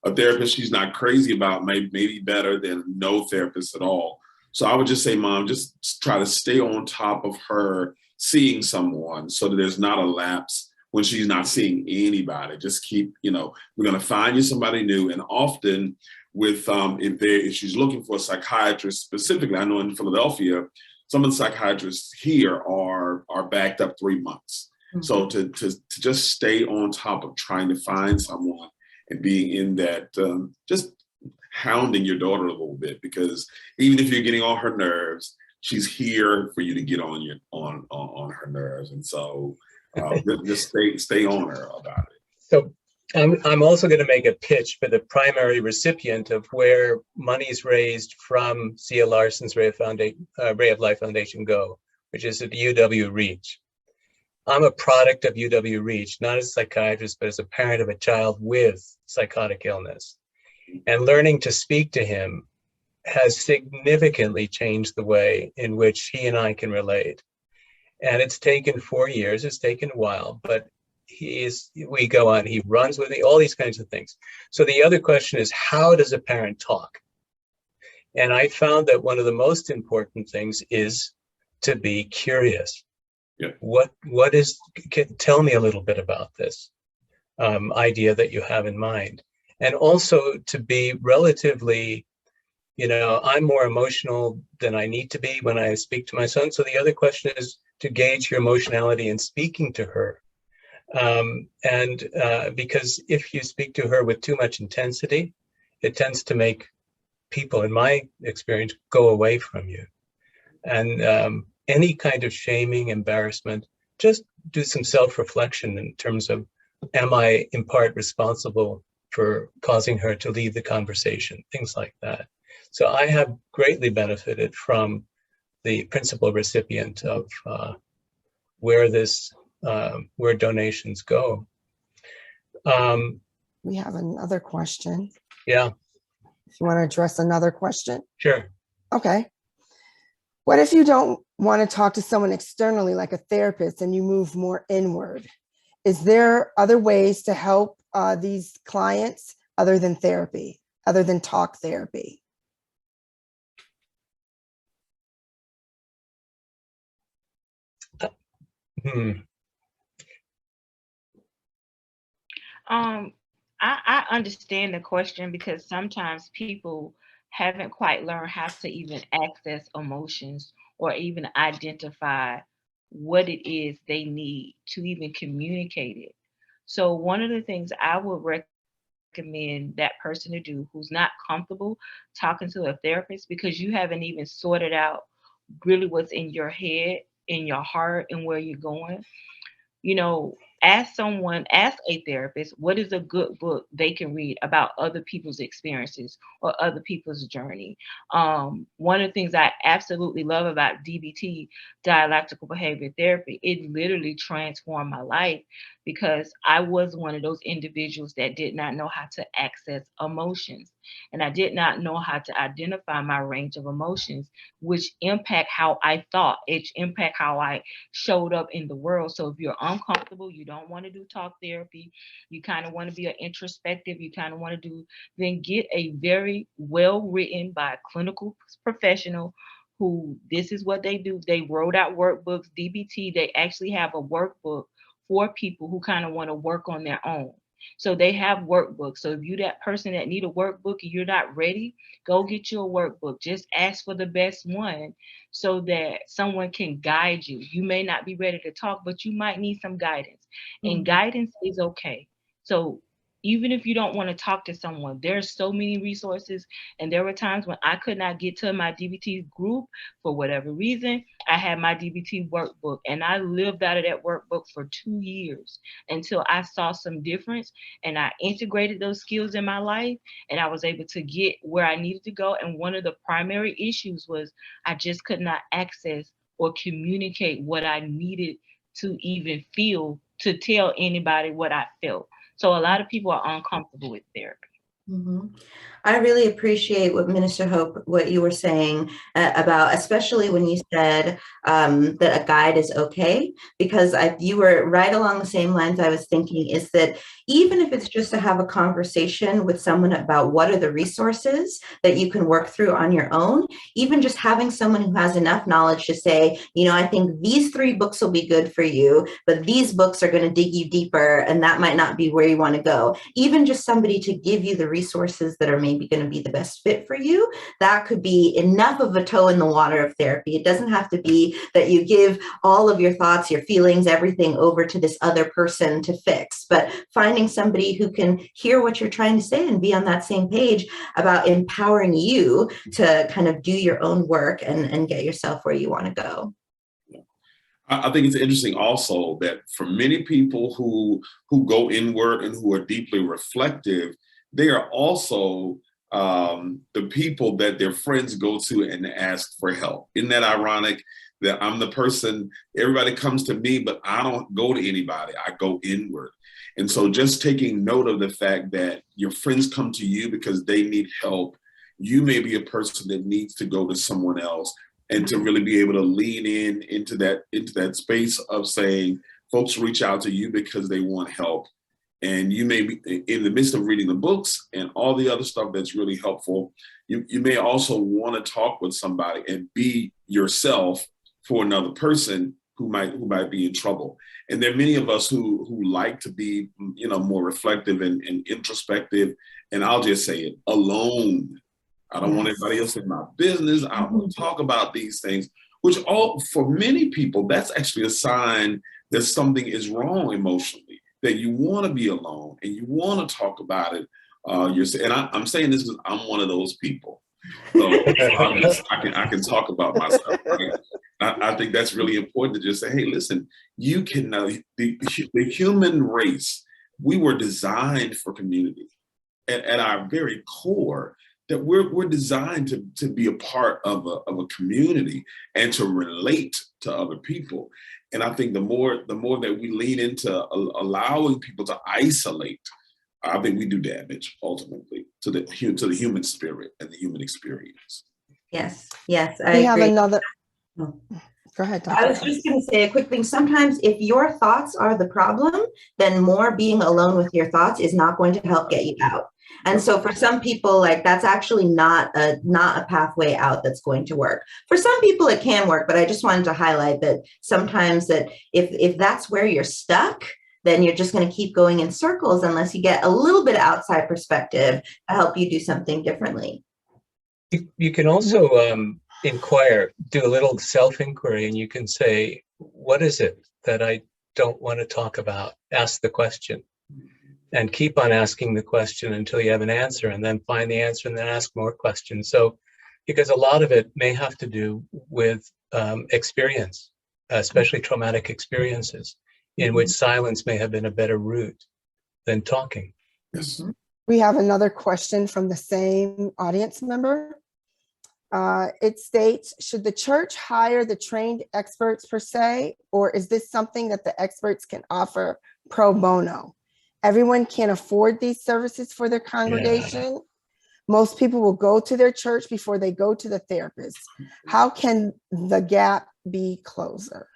a therapist she's not crazy about may be better than no therapist at all. So I would just say, mom, just try to stay on top of her seeing someone so that there's not a lapse when she's not seeing anybody. Just keep, you know, we're going to find you somebody new. And often with if she's looking for a psychiatrist specifically, I know in Philadelphia, some of the psychiatrists here are backed up 3 months. So to just stay on top of trying to find someone and being in that, just hounding your daughter a little bit, because even if you're getting on her nerves, she's here for you to get on her nerves. And so just stay on her about it. So I'm also going to make a pitch for the primary recipient of where monies raised from Zia Larson's Ray of Life Foundation go, which is at UW Reach. I'm a product of UW Reach, not as a psychiatrist, but as a parent of a child with psychotic illness. And learning to speak to him has significantly changed the way in which he and I can relate. And it's taken 4 years, it's taken a while, but we go on, he runs with me, all these kinds of things. So the other question is, how does a parent talk? And I found that one of the most important things is to be curious. Yeah. Tell me a little bit about this idea that you have in mind. And also to be relatively, I'm more emotional than I need to be when I speak to my son. So the other question is to gauge your emotionality in speaking to her. Because if you speak to her with too much intensity, it tends to make people, in my experience, go away from you. And any kind of shaming, embarrassment, just do some self-reflection in terms of, am I in part responsible for causing her to leave the conversation, things like that. So I have greatly benefited from the principal recipient of where donations go. We have another question. Yeah. If you want to address another question. Sure. Okay. What if you don't want to talk to someone externally, like a therapist, and you move more inward? Is there other ways to help these clients other than therapy, other than talk therapy? I understand the question, because sometimes people haven't quite learned how to even access emotions or even identify what it is they need to even communicate it. So one of the things I would recommend that person to do who's not comfortable talking to a therapist, because you haven't even sorted out really what's in your head, in your heart, and where you're going, ask a therapist, what is a good book they can read about other people's experiences or other people's journey. One of the things I absolutely love about DBT, dialectical behavior therapy, it literally transformed my life, because I was one of those individuals that did not know how to access emotions. And I did not know how to identify my range of emotions, which impact how I thought, it impact how I showed up in the world. So if you're uncomfortable, you don't want to do talk therapy, you kind of want to be an introspective, you kind of want to do, then get a very well written by a clinical professional who, this is what they do. They wrote out workbooks. DBT, they actually have a workbook for people who kind of want to work on their own. So they have workbooks. So if you that person that need a workbook and you're not ready, go get you a workbook. Just ask for the best one so that someone can guide you. You may not be ready to talk, but you might need some guidance. And guidance is okay. So even if you don't want to talk to someone, there's so many resources. And there were times when I could not get to my DBT group for whatever reason. I had my DBT workbook, and I lived out of that workbook for 2 years until I saw some difference, and I integrated those skills in my life, and I was able to get where I needed to go. And one of the primary issues was I just could not access or communicate what I needed to even feel, to tell anybody what I felt. So a lot of people are uncomfortable with therapy. I really appreciate what Minister Hope, what you were saying about, especially when you said that a guide is okay, because you were right along the same lines I was thinking, is that even if it's just to have a conversation with someone about what are the resources that you can work through on your own, even just having someone who has enough knowledge to say, I think these 3 books will be good for you, but these books are going to dig you deeper, and that might not be where you want to go. Even just somebody to give you the resources that are maybe going to be the best fit for you. That could be enough of a toe in the water of therapy. It doesn't have to be that you give all of your thoughts, your feelings, everything over to this other person to fix, but finding somebody who can hear what you're trying to say and be on that same page about empowering you to kind of do your own work and get yourself where you want to go. I think it's interesting also that for many people who go inward and who are deeply reflective, they are also the people that their friends go to and ask for help. Isn't that ironic that I'm the person, everybody comes to me, but I don't go to anybody, I go inward. And so just taking note of the fact that your friends come to you because they need help, you may be a person that needs to go to someone else, and to really be able to lean into that space of saying, folks reach out to you because they want help. And you may be in the midst of reading the books and all the other stuff that's really helpful. You may also want to talk with somebody and be yourself for another person who might be in trouble. And there are many of us who like to be, more reflective and introspective. And I'll just say it, alone. I don't want anybody else in my business. I don't want to talk about these things, which for many people, that's actually a sign that something is wrong emotionally, that you want to be alone and you want to talk about it. And I'm saying this because I'm one of those people. So I can talk about myself. Right? I think that's really important to just say, hey, listen, you can, the human race, we were designed for community. At our very core, that we're designed to be a part of a community and to relate to other people. And I think the more that we lean into allowing people to isolate, I think we do damage ultimately to the human spirit and the human experience. Yes, I We have agree. another. Oh. Go ahead, Dr. I was just going to say a quick thing. Sometimes if your thoughts are the problem, then more being alone with your thoughts is not going to help get you out. And so for some people, like that's actually not a pathway out that's going to work. For some people it can work, but I just wanted to highlight that sometimes that if that's where you're stuck, then you're just going to keep going in circles unless you get a little bit of outside perspective to help you do something differently. You can also do a little self-inquiry, and you can say, what is it that I don't want to talk about? Ask the question. And keep on asking the question until you have an answer, and then find the answer and then ask more questions. So, because a lot of it may have to do with experience, especially traumatic experiences, in which silence may have been a better route than talking. Yes. We have another question from the same audience member. It states, should the church hire the trained experts per se, or is this something that the experts can offer pro bono? Everyone can't afford these services for their congregation. Yeah. Most people will go to their church before they go to the therapist. How can the gap be closer?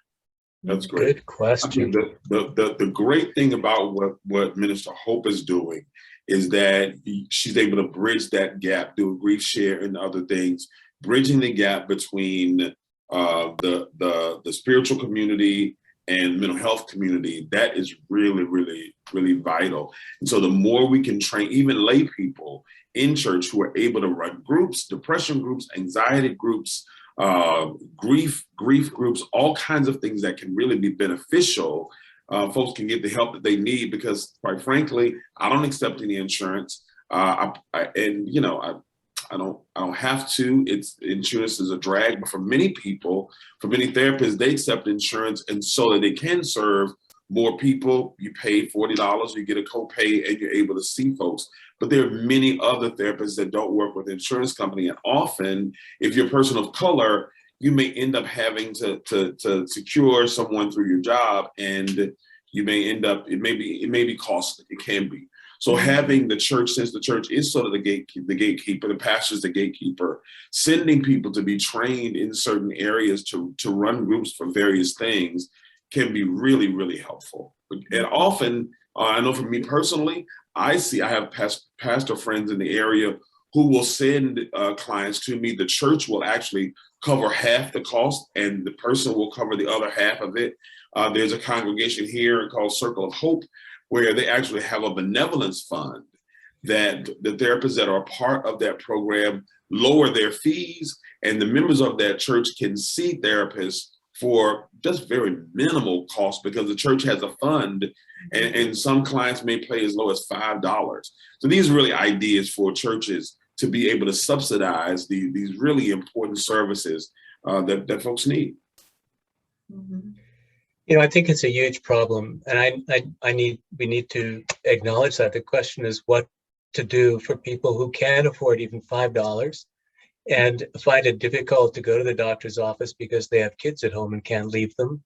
That's great. Good question. The great thing about what Minister Hope is doing is that she's able to bridge that gap, do a grief share and other things, bridging the gap between the spiritual community and mental health community. That is really, really, really vital. And so the more we can train even lay people in church who are able to run groups, depression groups, anxiety groups, grief groups, all kinds of things that can really be beneficial, folks can get the help that they need, because quite frankly, I don't accept any insurance. I don't have to. Insurance is a drag, but for many people, for many therapists, they accept insurance, and so that they can serve more people. You pay $40, you get a copay, and you're able to see folks. But there are many other therapists that don't work with insurance company, and often, if you're a person of color, you may end up having to secure someone through your job, and you may end up, it may be costly. It can be. So having the church, since the church is sort of the gatekeeper, the pastor's the gatekeeper, sending people to be trained in certain areas to run groups for various things can be really, really helpful. And often, I know for me personally, I have pastor friends in the area who will send clients to me. The church will actually cover half the cost, and the person will cover the other half of it. There's a congregation here called Circle of Hope, where they actually have a benevolence fund that the therapists that are part of that program lower their fees, and the members of that church can see therapists for just very minimal cost, because the church has a fund, and some clients may pay as low as $5. So these are really ideas for churches to be able to subsidize these really important services that folks need. Mhm. You know, I think it's a huge problem, and we need to acknowledge that. The question is what to do for people who can't afford even $5 and find it difficult to go to the doctor's office because they have kids at home and can't leave them.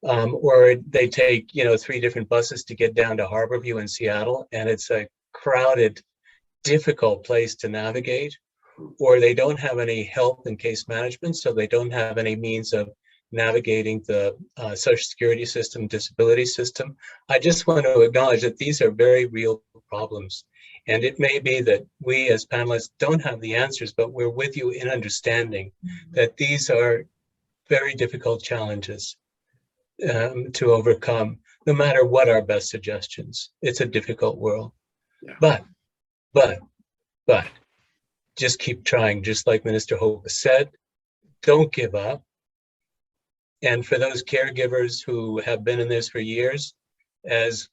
Or they take, 3 different buses to get down to Harborview in Seattle, and it's a crowded, difficult place to navigate. Or they don't have any help in case management, so they don't have any means of navigating the Social Security system, disability system. I just want to acknowledge that these are very real problems. And it may be that we as panelists don't have the answers, but we're with you in understanding that these are very difficult challenges to overcome, no matter what our best suggestions. It's a difficult world. Yeah. But just keep trying, just like Minister Hope said, don't give up. And for those caregivers who have been in this for years, as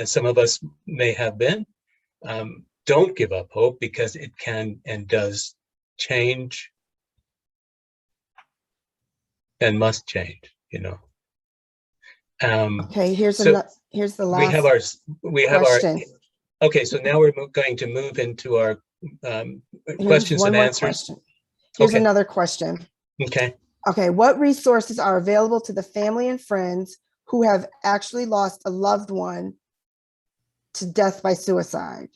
some of us may have been, don't give up hope, because it can and does change and must change, Okay, here's so the last we have question. Okay, so now we're going to move into our questions and answers. Question. Here's okay. Another question. Okay, what resources are available to the family and friends who have actually lost a loved one to death by suicide?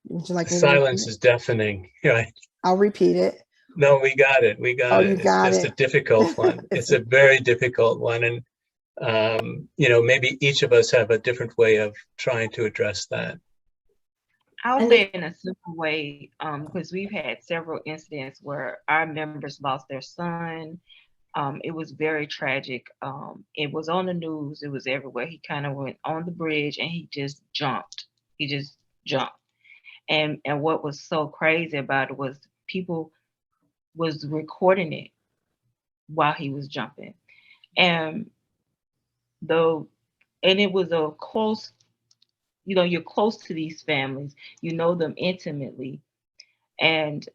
Would you like me silence is deafening, right? I'll repeat it. No, we got it. Oh, you got it's just a difficult one. It's a very difficult one. And, maybe each of us have a different way of trying to address that. I'll say in a simple way, because we've had several incidents where our members lost their son. It was very tragic. It was on the news. It was everywhere. He kind of went on the bridge and he just jumped. And what was so crazy about it was people was recording it while he was jumping. And it was a close, you're close to these families, you know them intimately, and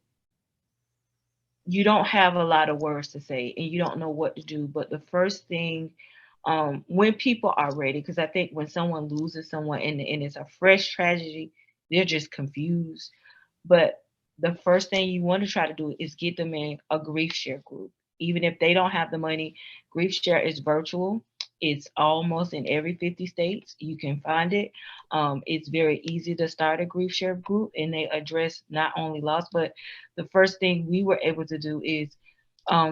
you don't have a lot of words to say and you don't know what to do. But the first thing, when people are ready, because I think when someone loses someone and it's a fresh tragedy, they're just confused. But the first thing you want to try to do is get them in a grief share group. Even if they don't have the money, grief share is virtual. It's almost in every 50 states. You can find it. It's very easy to start a grief share group, and they address not only loss, but the first thing we were able to do is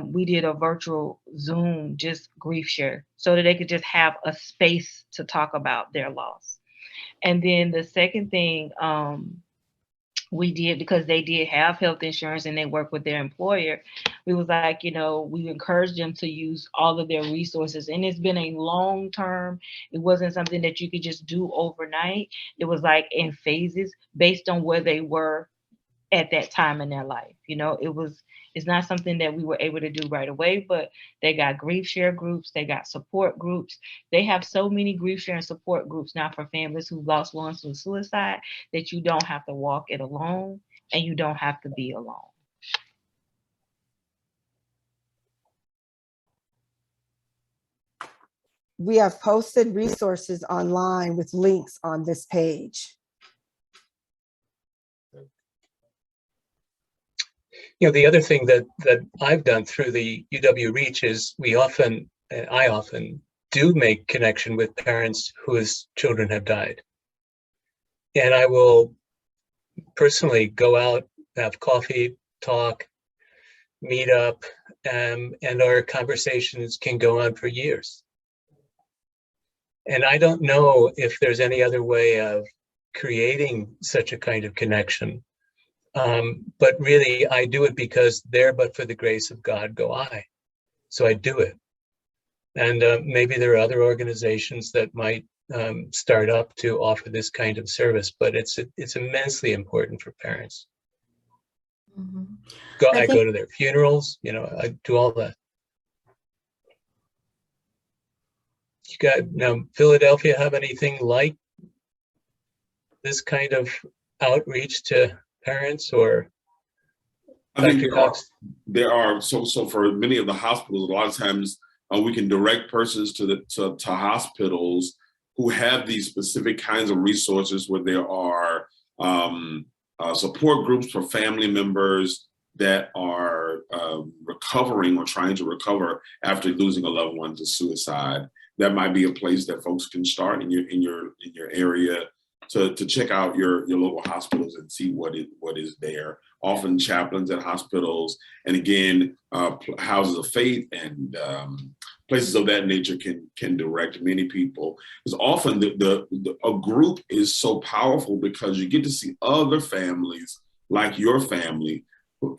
we did a virtual Zoom, just grief share, so that they could just have a space to talk about their loss. And then the second thing we did, because they did have health insurance and they work with their employer, we was like, we encouraged them to use all of their resources. And it's been a long term. It wasn't something that you could just do overnight. It was like in phases based on where they were at that time in their life. It's not something that we were able to do right away, but they got grief share groups, they got support groups. They have so many grief share and support groups now for families who lost ones to suicide that you don't have to walk it alone and you don't have to be alone. We have posted resources online with links on this page. The other thing that I've done through the UW Reach is I often do make connection with parents whose children have died. And I will personally go out, have coffee, talk, meet up, and our conversations can go on for years. And I don't know if there's any other way of creating such a kind of connection But really, I do it because there, but for the grace of God, go I. So I do it. And maybe there are other organizations that might start up to offer this kind of service, but it's immensely important for parents. Mhm. I go to their funerals, I do all that. You got, now, Philadelphia have anything like this kind of outreach to parents, or I think Dr. Cox? there are so for many of the hospitals, a lot of times we can direct persons to hospitals who have these specific kinds of resources where there are support groups for family members that are recovering or trying to recover after losing a loved one to suicide. That might be a place that folks can start in your area to check out your local hospitals and see what is there. Often chaplains at hospitals, and again, houses of faith and places of that nature can direct many people. Because often a group is so powerful because you get to see other families like your family,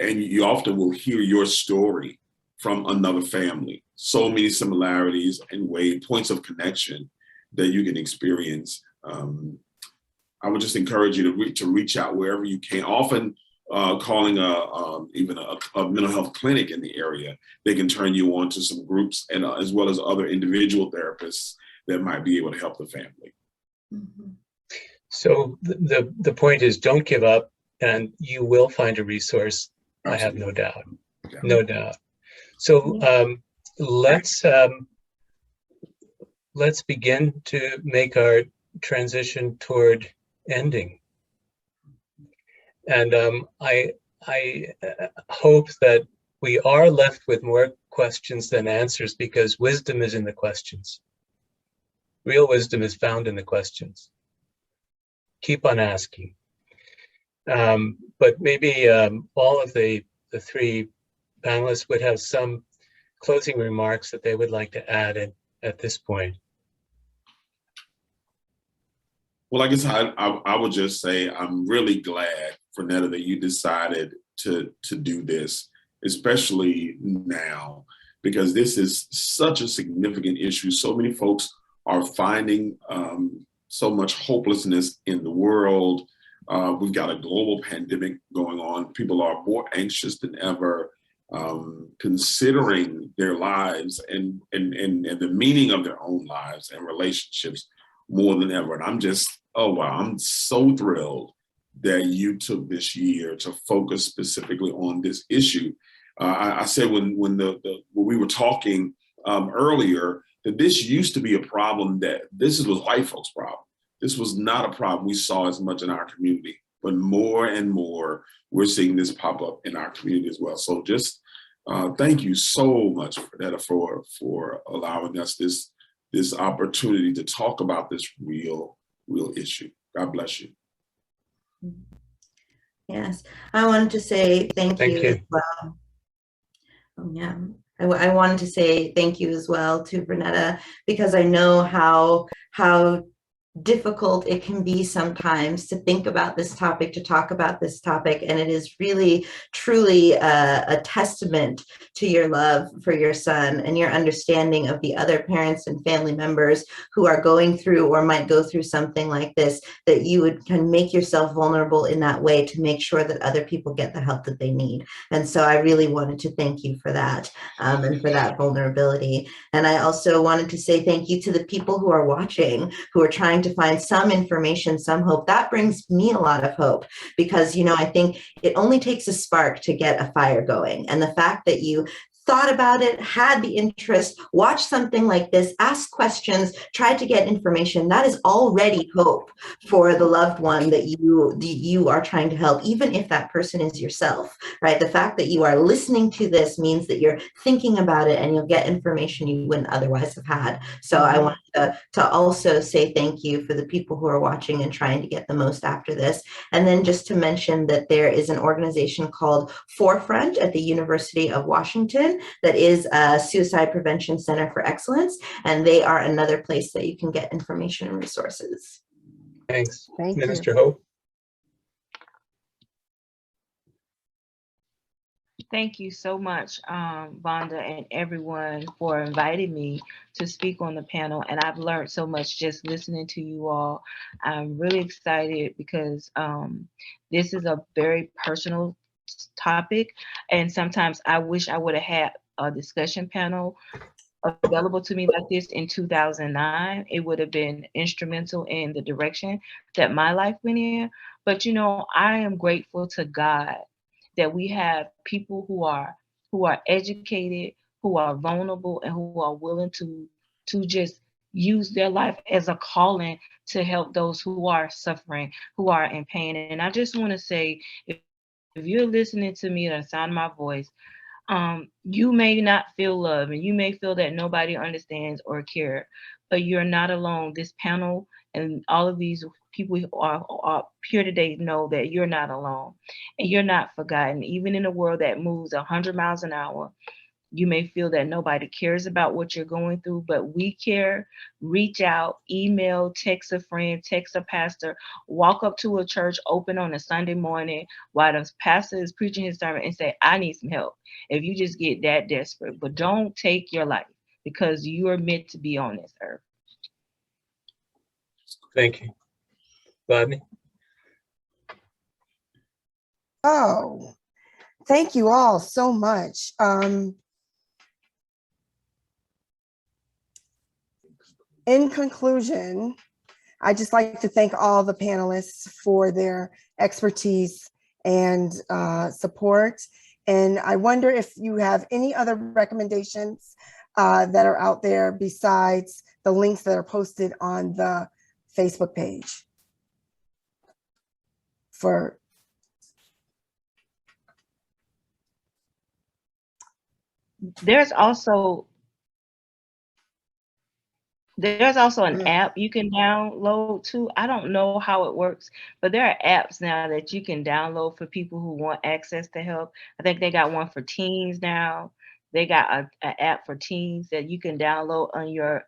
and you often will hear your story from another family. So many similarities and points of connection that you can experience. I would just encourage you to reach out wherever you can. Often calling even a mental health clinic in the area, they can turn you on to some groups, and as well as other individual therapists that might be able to help the family. Mhm. So the point is, don't give up, and you will find a resource. Absolutely. I have no doubt. Yeah. No doubt. So let's begin to make our transition toward ending. And I hope that we are left with more questions than answers, because wisdom is in the questions. Real wisdom is found in the questions. Keep on asking. But maybe all of the three panelists would have some closing remarks that they would like to add at this point. Well, I guess I would just say I'm really glad, Fernetta, that you decided to do this, especially now, because this is such a significant issue. So many folks are finding so much hopelessness in the world. We've got a global pandemic going on. People are more anxious than ever, considering their lives and the meaning of their own lives and relationships more than ever. And I'm just, oh wow, I'm so thrilled that you took this year to focus specifically on this issue. I said when we were talking earlier, that this used to be a problem, that this was white folks' problem. This was not a problem we saw as much in our community, but more and more we're seeing this pop up in our community as well. So just thank you so much, Fernetta, for allowing us this opportunity to talk about this real issue. God bless you. Yes, I wanted to say thank you as well. Oh, yeah, I wanted to say thank you as well to Vernetta, because I know how difficult it can be sometimes to think about this topic, to talk about this topic. And it is really, truly a testament to your love for your son and your understanding of the other parents and family members who are going through or might go through something like this, that you can make yourself vulnerable in that way to make sure that other people get the help that they need. And so I really wanted to thank you for that and for that vulnerability. And I also wanted to say thank you to the people who are watching, who are trying to find some information, some hope. That brings me a lot of hope, because, I think it only takes a spark to get a fire going. And the fact that you thought about it, had the interest, watched something like this, asked questions, tried to get information, that is already hope for the loved one that you are trying to help, even if that person is yourself, right? The fact that you are listening to this means that you're thinking about it, and you'll get information you wouldn't otherwise have had. So I want to also say thank you for the people who are watching and trying to get the most after this. And then just to mention that there is an organization called Forefront at the University of Washington that is a Suicide Prevention Center for Excellence, and they are another place that you can get information and resources. Thanks. Thank Minister you. Hope. Thank you so much, Vonda, and everyone for inviting me to speak on the panel. And I've learned so much just listening to you all. I'm really excited because this is a very personal topic. And sometimes I wish I would have had a discussion panel available to me like this in 2009. It would have been instrumental in the direction that my life went in. But you know, I am grateful to God that we have people who are educated, who are vulnerable, and who are willing to just use their life as a calling to help those who are suffering, who are in pain. And I just want to say, if you're listening to me at the sound of my voice, you may not feel love and you may feel that nobody understands or care, but you're not alone. This panel and all of these people who are here today know that you're not alone and you're not forgotten. Even in a world that moves 100 miles an hour, you may feel that nobody cares about what you're going through, but we care. Reach out, email, text a friend, text a pastor, walk up to a church open on a Sunday morning while the pastor is preaching his sermon and say, I need some help. If you just get that desperate, but don't take your life because you are meant to be on this earth. Thank you. Rodney? Oh, thank you all so much. In conclusion, I'd just like to thank all the panelists for their expertise and support. And I wonder if you have any other recommendations that are out there besides the links that are posted on the Facebook page. There's also an app you can download too. I don't know how it works, but there are apps now that you can download for people who want access to help. I think they got one for teens now. They got an app for teens that you can download on your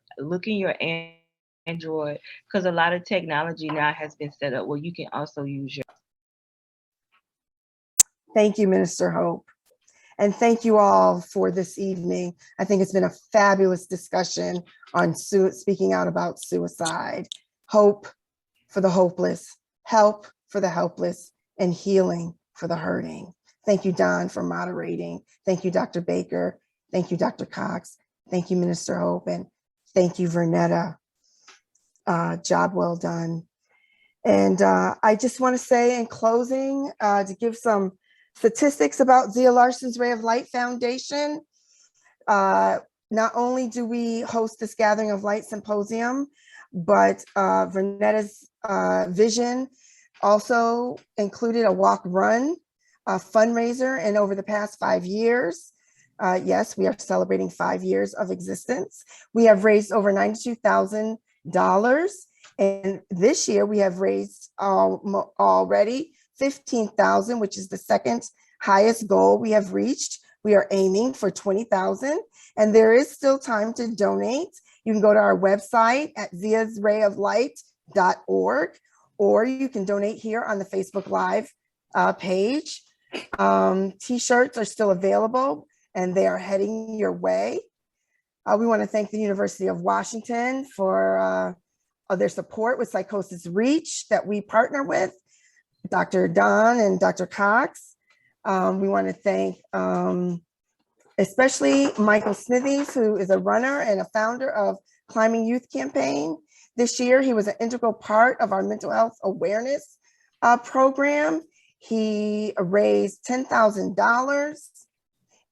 Android, because a lot of technology now has been set up where you can also use your. Thank you, Minister Hope. And thank you all for this evening. I think it's been a fabulous discussion on speaking out about suicide. Hope for the hopeless, help for the helpless, and healing for the hurting. Thank you, Don, for moderating. Thank you, Dr. Baker. Thank you, Dr. Cox. Thank you, Minister Hope. And thank you, Vernetta. Job well done. And I just want to say in closing, to give some statistics about Zia Larson's Ray of Light Foundation. Not only do we host this Gathering of Light Symposium, but Vernetta's vision also included a walk run fundraiser. And over the past 5 years, yes, we are celebrating 5 years of existence. We have raised over $92,000. And this year we have raised already 15,000, which is the second highest goal we have reached. We are aiming for 20,000, and there is still time to donate. You can go to our website at ziasrayoflight.org, or you can donate here on the Facebook Live page. T-shirts are still available, and they are heading your way. We want to thank the University of Washington for their support with Psychosis Reach that we partner with. Dr. Don and Dr. Cox. We want to thank especially Michael Smithies, who is a runner and a founder of Climbing Youth Campaign. This year, he was an integral part of our mental health awareness program. He raised $10,000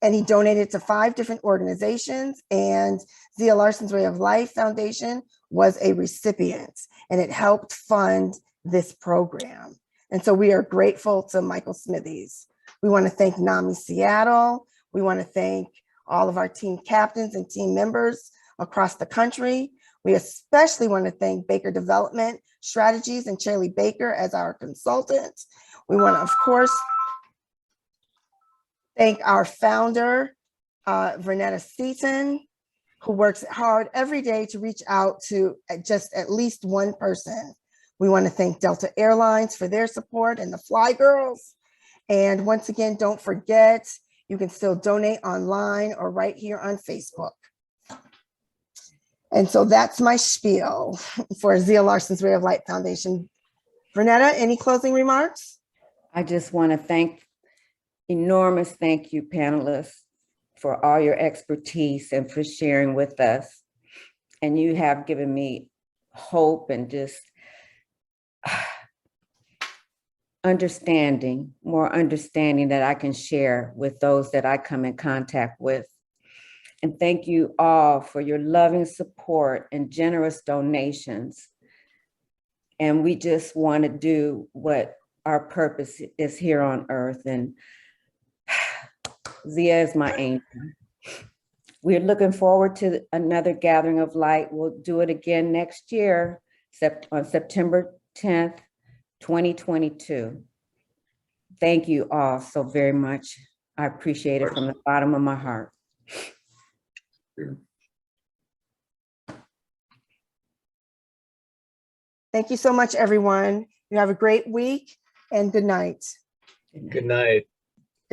and he donated to 5 different organizations, and Zia Larson's Ray of Life Foundation was a recipient, and it helped fund this program. And so we are grateful to Michael Smithies. We want to thank NAMI Seattle. We want to thank all of our team captains and team members across the country. We especially want to thank Baker Development Strategies and Shirley Baker as our consultant. We want to, of course, thank our founder, Vernetta Seaton, who works hard every day to reach out to just at least one person. We want to thank Delta Airlines for their support and the Fly Girls. And once again, don't forget, You can still donate online or right here on Facebook. And so that's my spiel for Zia Larson's Ray of Light Foundation. Vernetta, any closing remarks? I just want to enormous thank you, panelists, for all your expertise and for sharing with us. And you have given me hope and just more understanding that I can share with those that I come in contact with. And thank you all for your loving support and generous donations. And we just want to do what our purpose is here on earth. And Zia is my angel. We're looking forward to another gathering of light. We'll do it again next year, on September 10th, 2022. Thank you all so very much. I appreciate it from the bottom of my heart. Thank you so much, everyone. You have a great week and good night. Good night.